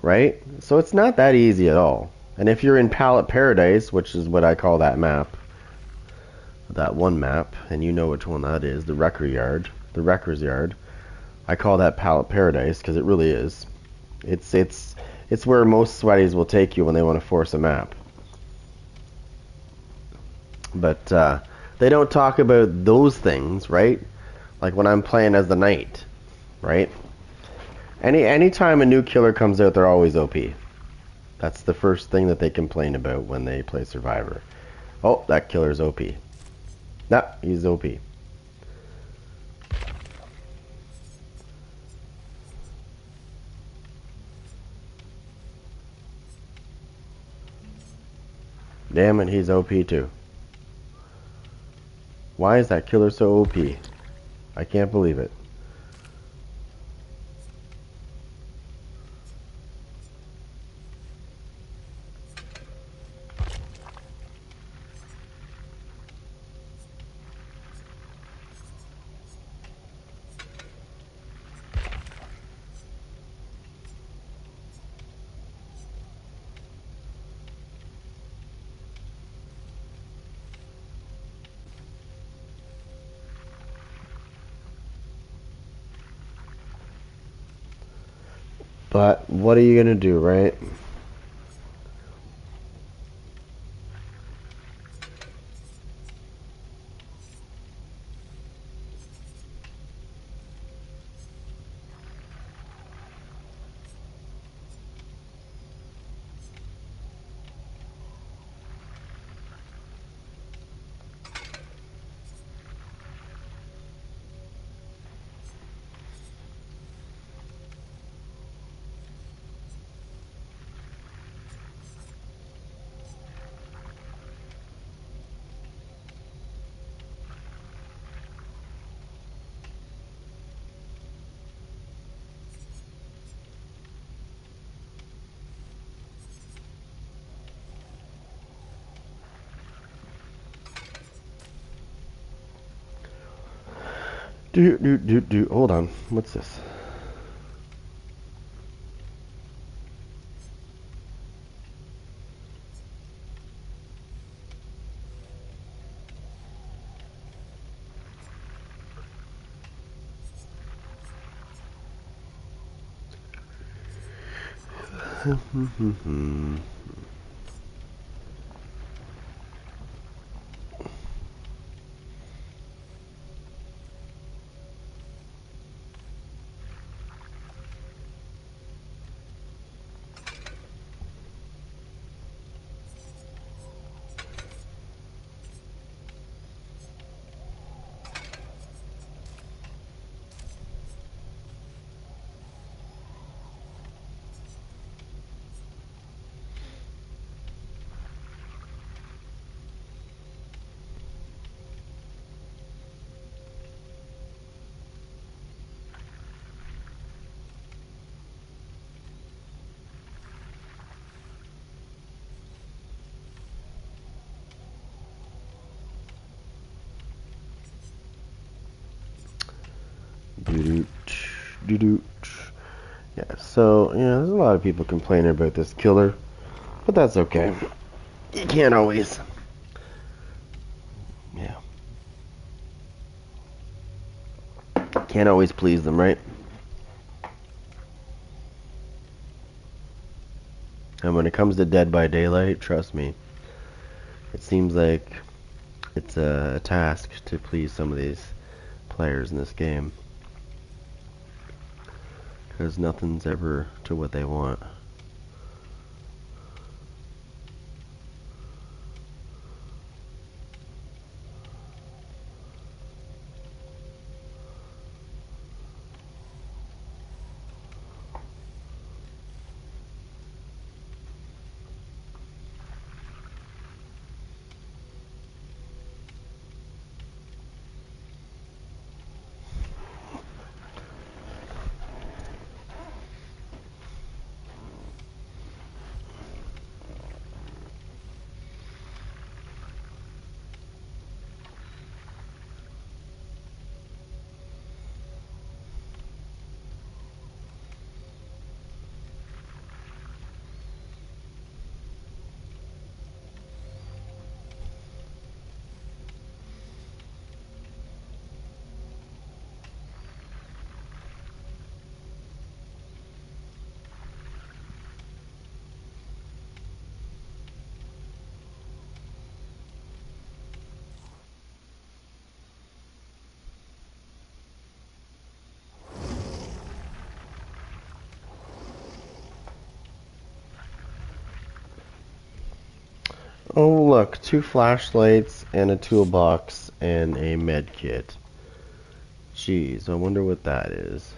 Right? So it's not that easy at all. And if you're in Pallet Paradise, which is what I call that map, that one map, and you know which one that is, the Wrecker's Yard. I call that Pallet Paradise because it really is. It's where most sweaties will take you when they want to force a map. But they don't talk about those things, right? Like when I'm playing as the knight, right? Anytime a new killer comes out, they're always OP. That's the first thing that they complain about when they play Survivor. Oh, that killer's OP. Nah, he's OP. Damn it, he's OP too. Why is that killer so OP? I can't believe it. But what are you gonna do, right? Hold on. What's this? Yeah, so, there's a lot of people complaining about this killer, but that's okay. You can't always, yeah, can't always please them, right? And when it comes to Dead by Daylight, trust me, it seems like it's a task to please some of these players in this game. Because nothing's ever to what they want. Oh look, 2 flashlights and a toolbox and a med kit. Jeez, I wonder what that is.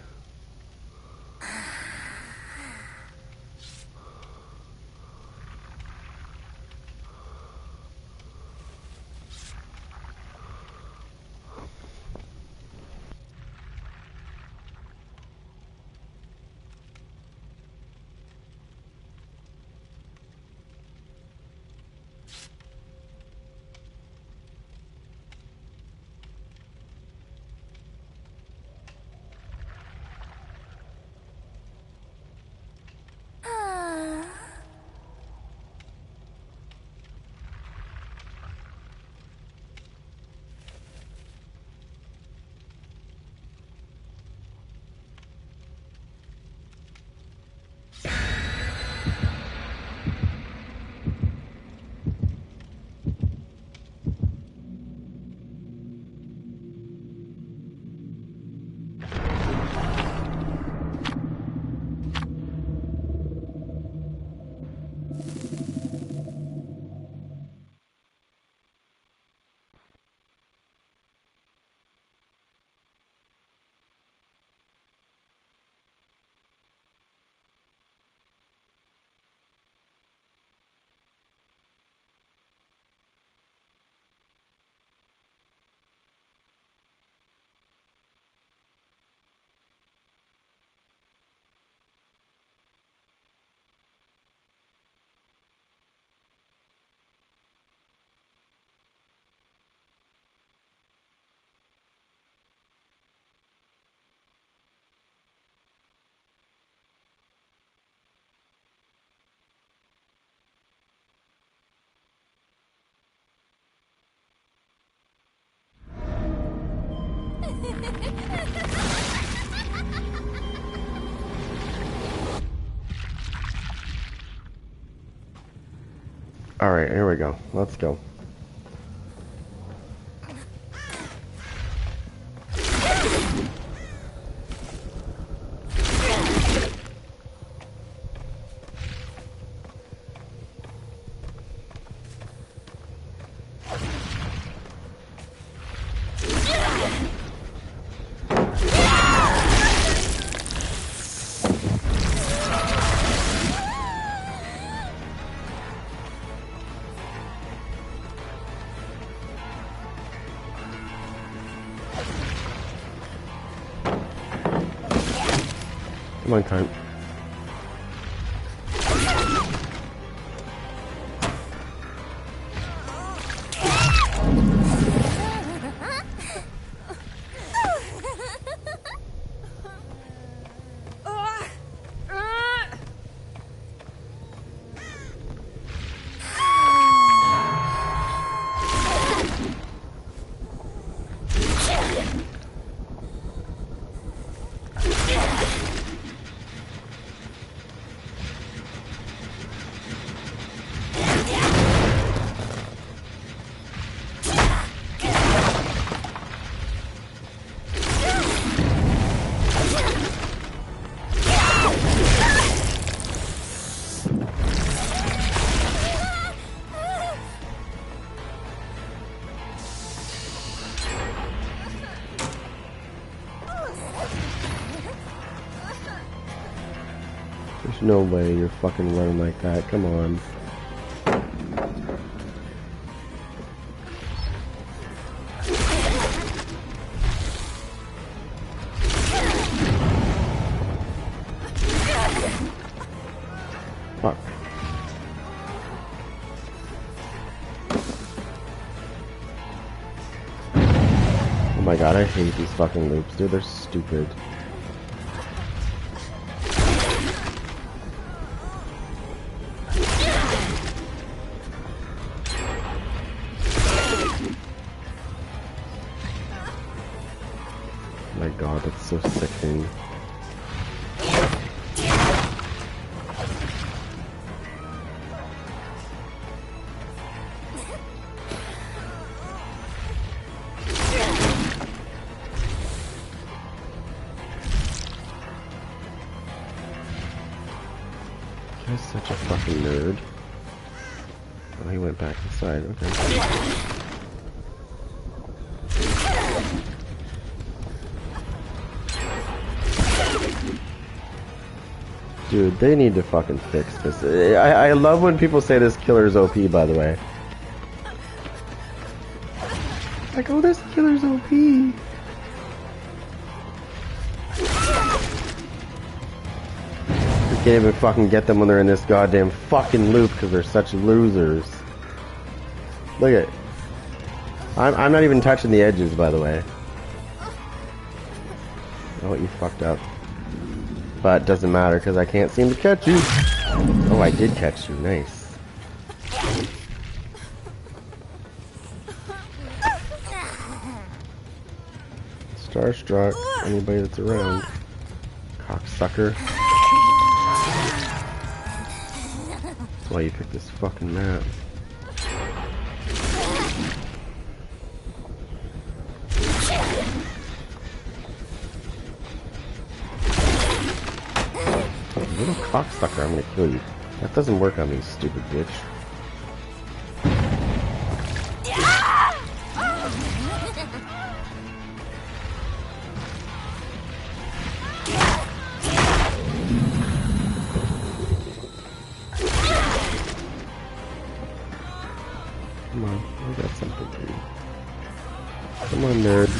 Alright, here we go. Let's go. Come on, cunt. There's no way you're fucking running like that. Come on. Fuck. Oh my god, I hate these fucking loops, dude. They're stupid. Oh my god, that's so sickening. This guy's such a fucking nerd. Oh, he went back inside, okay. Dude, they need to fucking fix this. I love when people say this killer's OP, by the way. Like, oh, this killer's OP. You can't even fucking get them when they're in this goddamn fucking loop because they're such losers. Look at it. I'm not even touching the edges, by the way. Oh, you fucked up. But it doesn't matter because I can't seem to catch you. Oh, I did catch you. Nice. Starstruck. Anybody that's around. Cocksucker. That's why you picked this fucking map. Little cocksucker, I'm gonna kill you. That doesn't work on me, stupid bitch. Come on, I got something for you. Come on, nerd.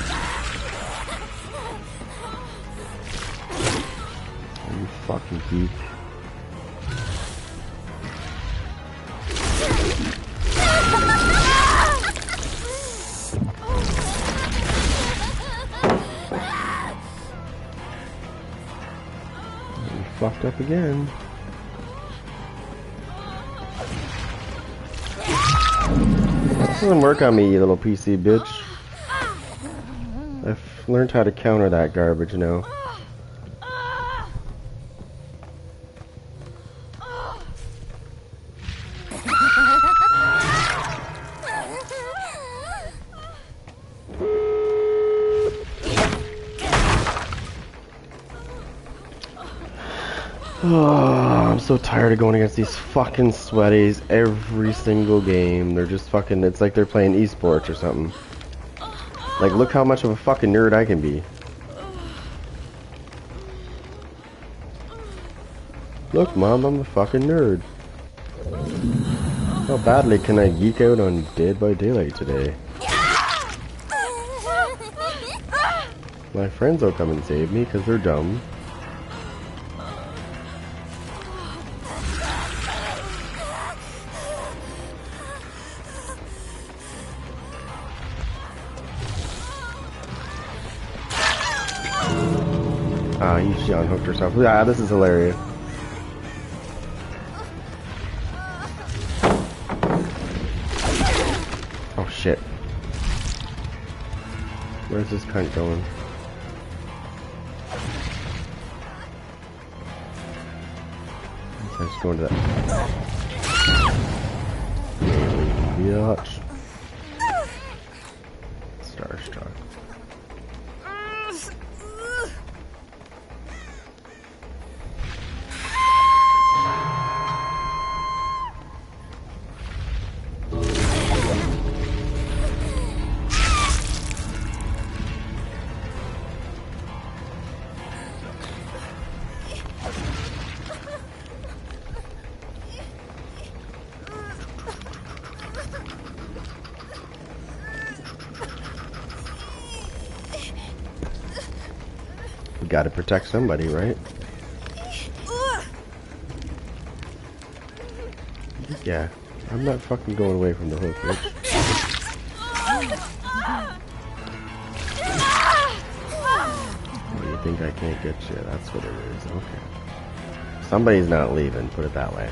You fucking geek. You fucked up again. That doesn't work on me, you little PC bitch. learned how to counter that garbage now. Oh, I'm so tired of going against these fucking sweaties every single game. They're just fucking, it's like they're playing esports or something. Like, look how much of a fucking nerd I can be. Look, Mom, I'm a fucking nerd. How badly can I geek out on Dead by Daylight today? My friends will come and save me because they're dumb. Ah, she unhooked herself. Ah, this is hilarious. Oh shit. Where's this cunt going? Let's go into that. Biatch. Starstruck. Gotta protect somebody, right? Yeah, I'm not fucking going away from the hook, bitch. Oh, you think I can't get you? That's what it is. Okay. Somebody's not leaving, put it that way.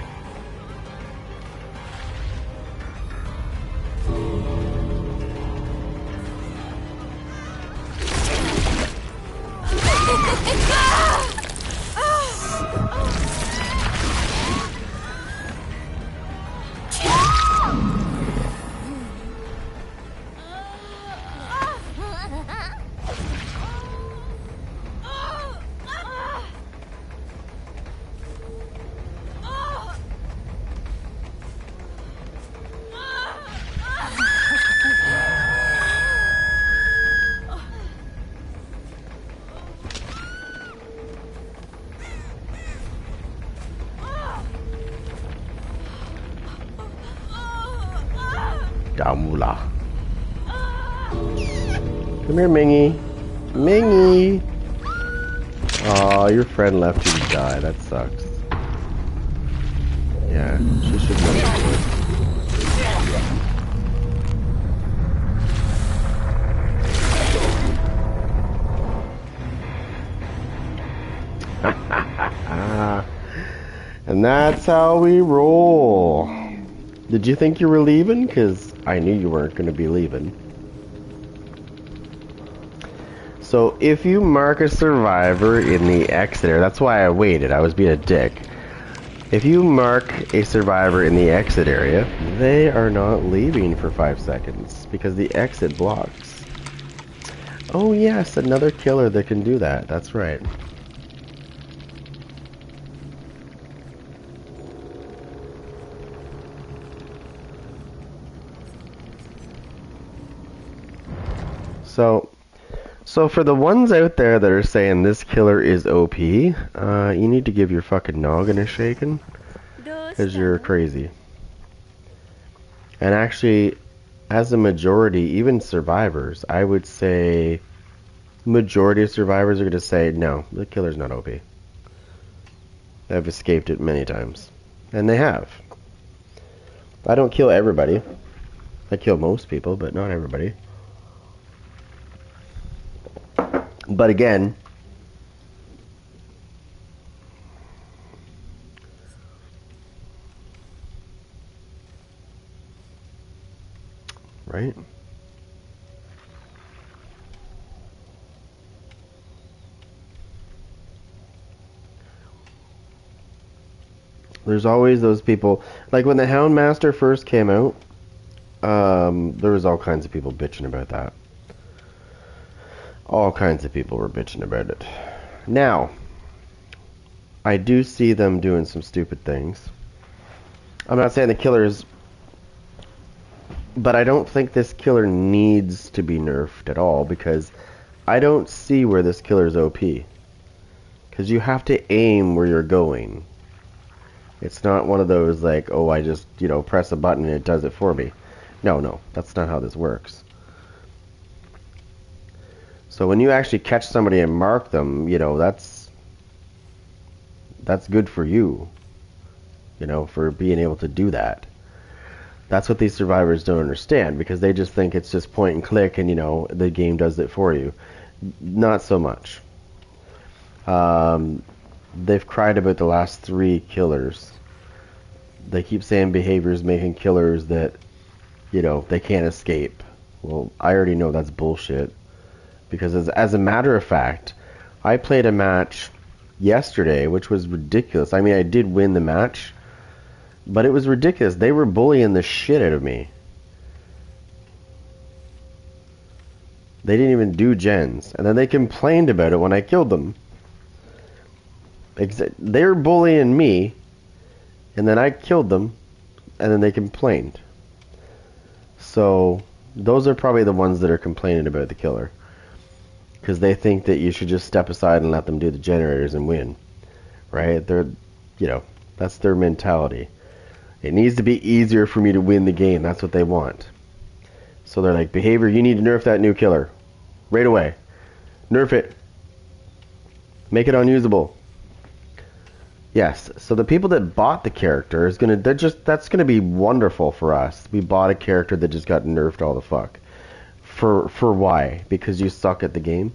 Damula. Come here, Mingy. Mingy! Aw, your friend left you to die. That sucks. Yeah, she should know this. And that's how we roll. Did you think you were leaving? Because I knew you weren't going to be leaving. So if you mark a survivor in the exit area, that's why I waited. I was being a dick. If you mark a survivor in the exit area, they are not leaving for 5 seconds because the exit blocks. Oh yes, another killer that can do that. That's right. So for the ones out there that are saying this killer is OP, you need to give your fucking noggin a shaking, because you're crazy. And actually, as a majority, even survivors, I would say majority of survivors are going to say, no, the killer's not OP. I've escaped it many times. And they have. I don't kill everybody. I kill most people, but not everybody. But again, right? There's always those people. Like when the Houndmaster first came out, there was all kinds of people bitching about that. All kinds of people were bitching about it. Now, I do see them doing some stupid things. I'm not saying the killer's... But I don't think this killer needs to be nerfed at all, because I don't see where this killer's OP. Because you have to aim where you're going. It's not one of those like, oh, I just, press a button and it does it for me. No, that's not how this works. So when you actually catch somebody and mark them, that's good for you. For being able to do that. That's what these survivors don't understand, because they just think it's just point and click and, the game does it for you. Not so much. They've cried about the last 3 killers. They keep saying behaviors making killers that, they can't escape. Well, I already know that's bullshit. Because as a matter of fact, I played a match yesterday, which was ridiculous. I mean, I did win the match, but it was ridiculous. They were bullying the shit out of me. They didn't even do gens. And then they complained about it when I killed them. They're bullying me, and then I killed them, and then they complained. So, those are probably the ones that are complaining about the killer. Because they think that you should just step aside and let them do the generators and win. Right? That's their mentality. It needs to be easier for me to win the game. That's what they want. So they're like, behavior, you need to nerf that new killer. Right away. Nerf it. Make it unusable. Yes, so the people that bought the character that's gonna be wonderful for us. We bought a character that just got nerfed all the fuck. For why? Because you suck at the game?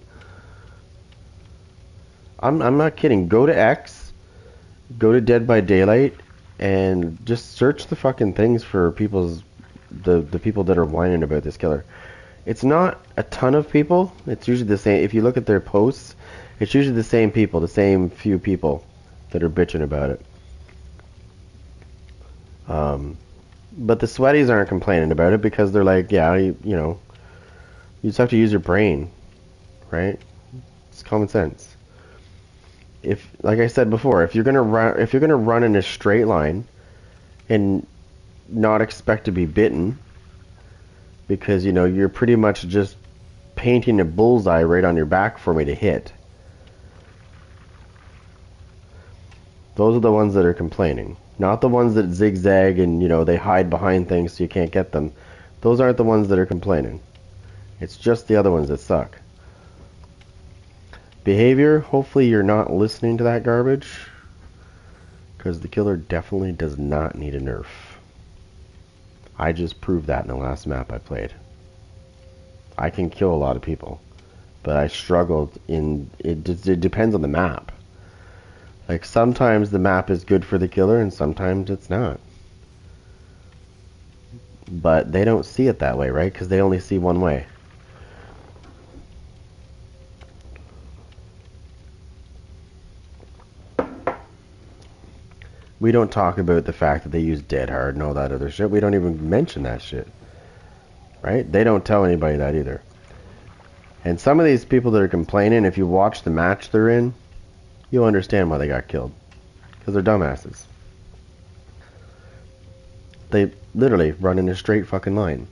I'm not kidding. Go to X, go to Dead by Daylight, and just search the fucking things for the people that are whining about this killer. It's not a ton of people. It's usually the same. If you look at their posts, it's usually the same people, the same few people that are bitching about it. But the sweaties aren't complaining about it because they're like, yeah, you just have to use your brain, right? It's common sense. If, like I said before, if you're gonna run in a straight line and not expect to be bitten, because you're pretty much just painting a bullseye right on your back for me to hit. Those are the ones that are complaining, not the ones that zigzag and they hide behind things so you can't get them. Those aren't the ones that are complaining. It's just the other ones that suck. Behavior, hopefully you're not listening to that garbage, because the killer definitely does not need a nerf. I just proved that in the last map I played. I can kill a lot of people, but I struggled it depends on the map. Like, sometimes the map is good for the killer and sometimes it's not. But they don't see it that way, right? Because they only see one way. We don't talk about the fact that they use dead hard and all that other shit. We don't even mention that shit. Right? They don't tell anybody that either. And some of these people that are complaining, if you watch the match they're in, you'll understand why they got killed. Because they're dumbasses. They literally run in a straight fucking line.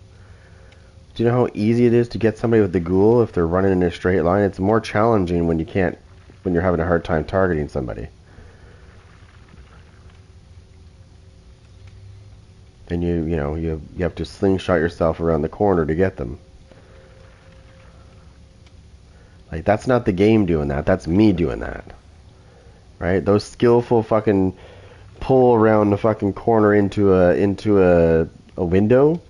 Do you know how easy it is to get somebody with the ghoul if they're running in a straight line? It's more challenging when you're having a hard time targeting somebody. And you have to slingshot yourself around the corner to get them. Like, that's not the game doing that. That's me doing that. Right? Those skillful fucking pull around the fucking corner into a window.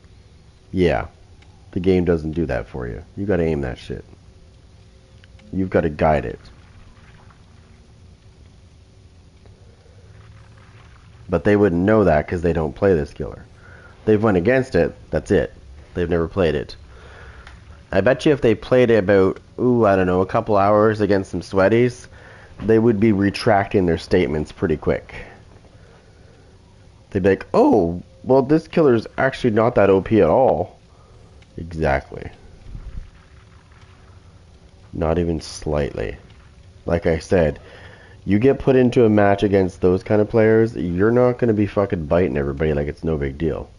Yeah. The game doesn't do that for you. You got to aim that shit. You've got to guide it. But they wouldn't know that because they don't play this killer. They've went against it, that's it. They've never played it. I bet you if they played it about, a couple hours against some sweaties, they would be retracting their statements pretty quick. they'd be like, oh, well, this killer's actually not that OP at all. Exactly. Not even slightly. Like I said, you get put into a match against those kind of players, you're not going to be fucking biting everybody like it's no big deal.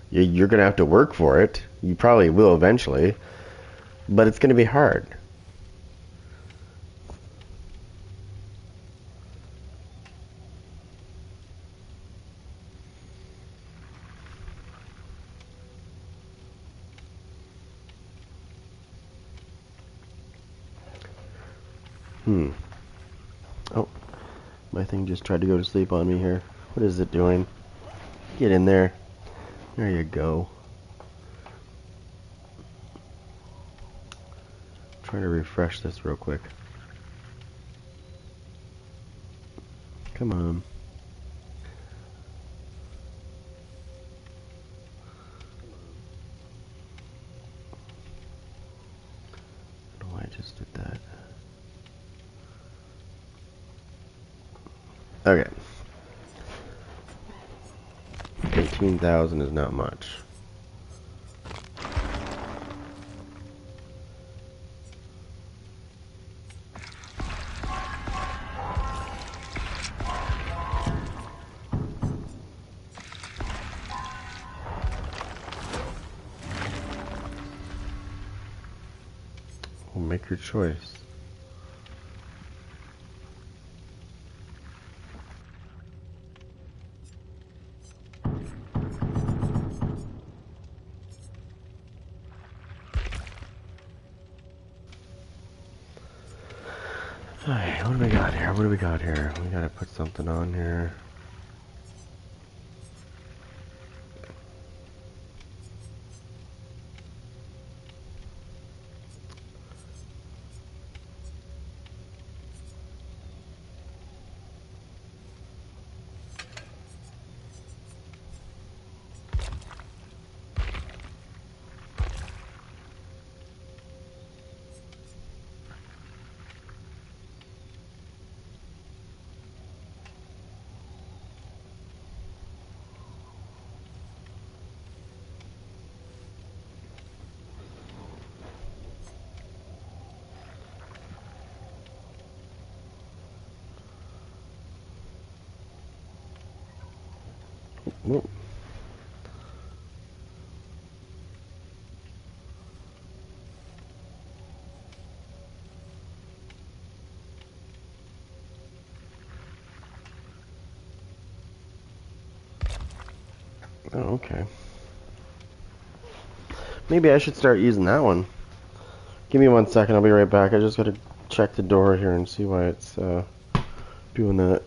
You're going to have to work for it. You probably will eventually. But it's going to be hard. Oh, my thing just tried to go to sleep on me here. What is it doing? Get in there. There you go. Trying to refresh this real quick. Come on. I don't know why I just did that. Okay. 18,000 is not much. Well, make your choice. Alright, what do we got here? What do we got here? We gotta put something on here. Whoa. Oh, okay. Maybe I should start using that one. Give me 1 second, I'll be right back. I just gotta check the door here and see why it's doing that.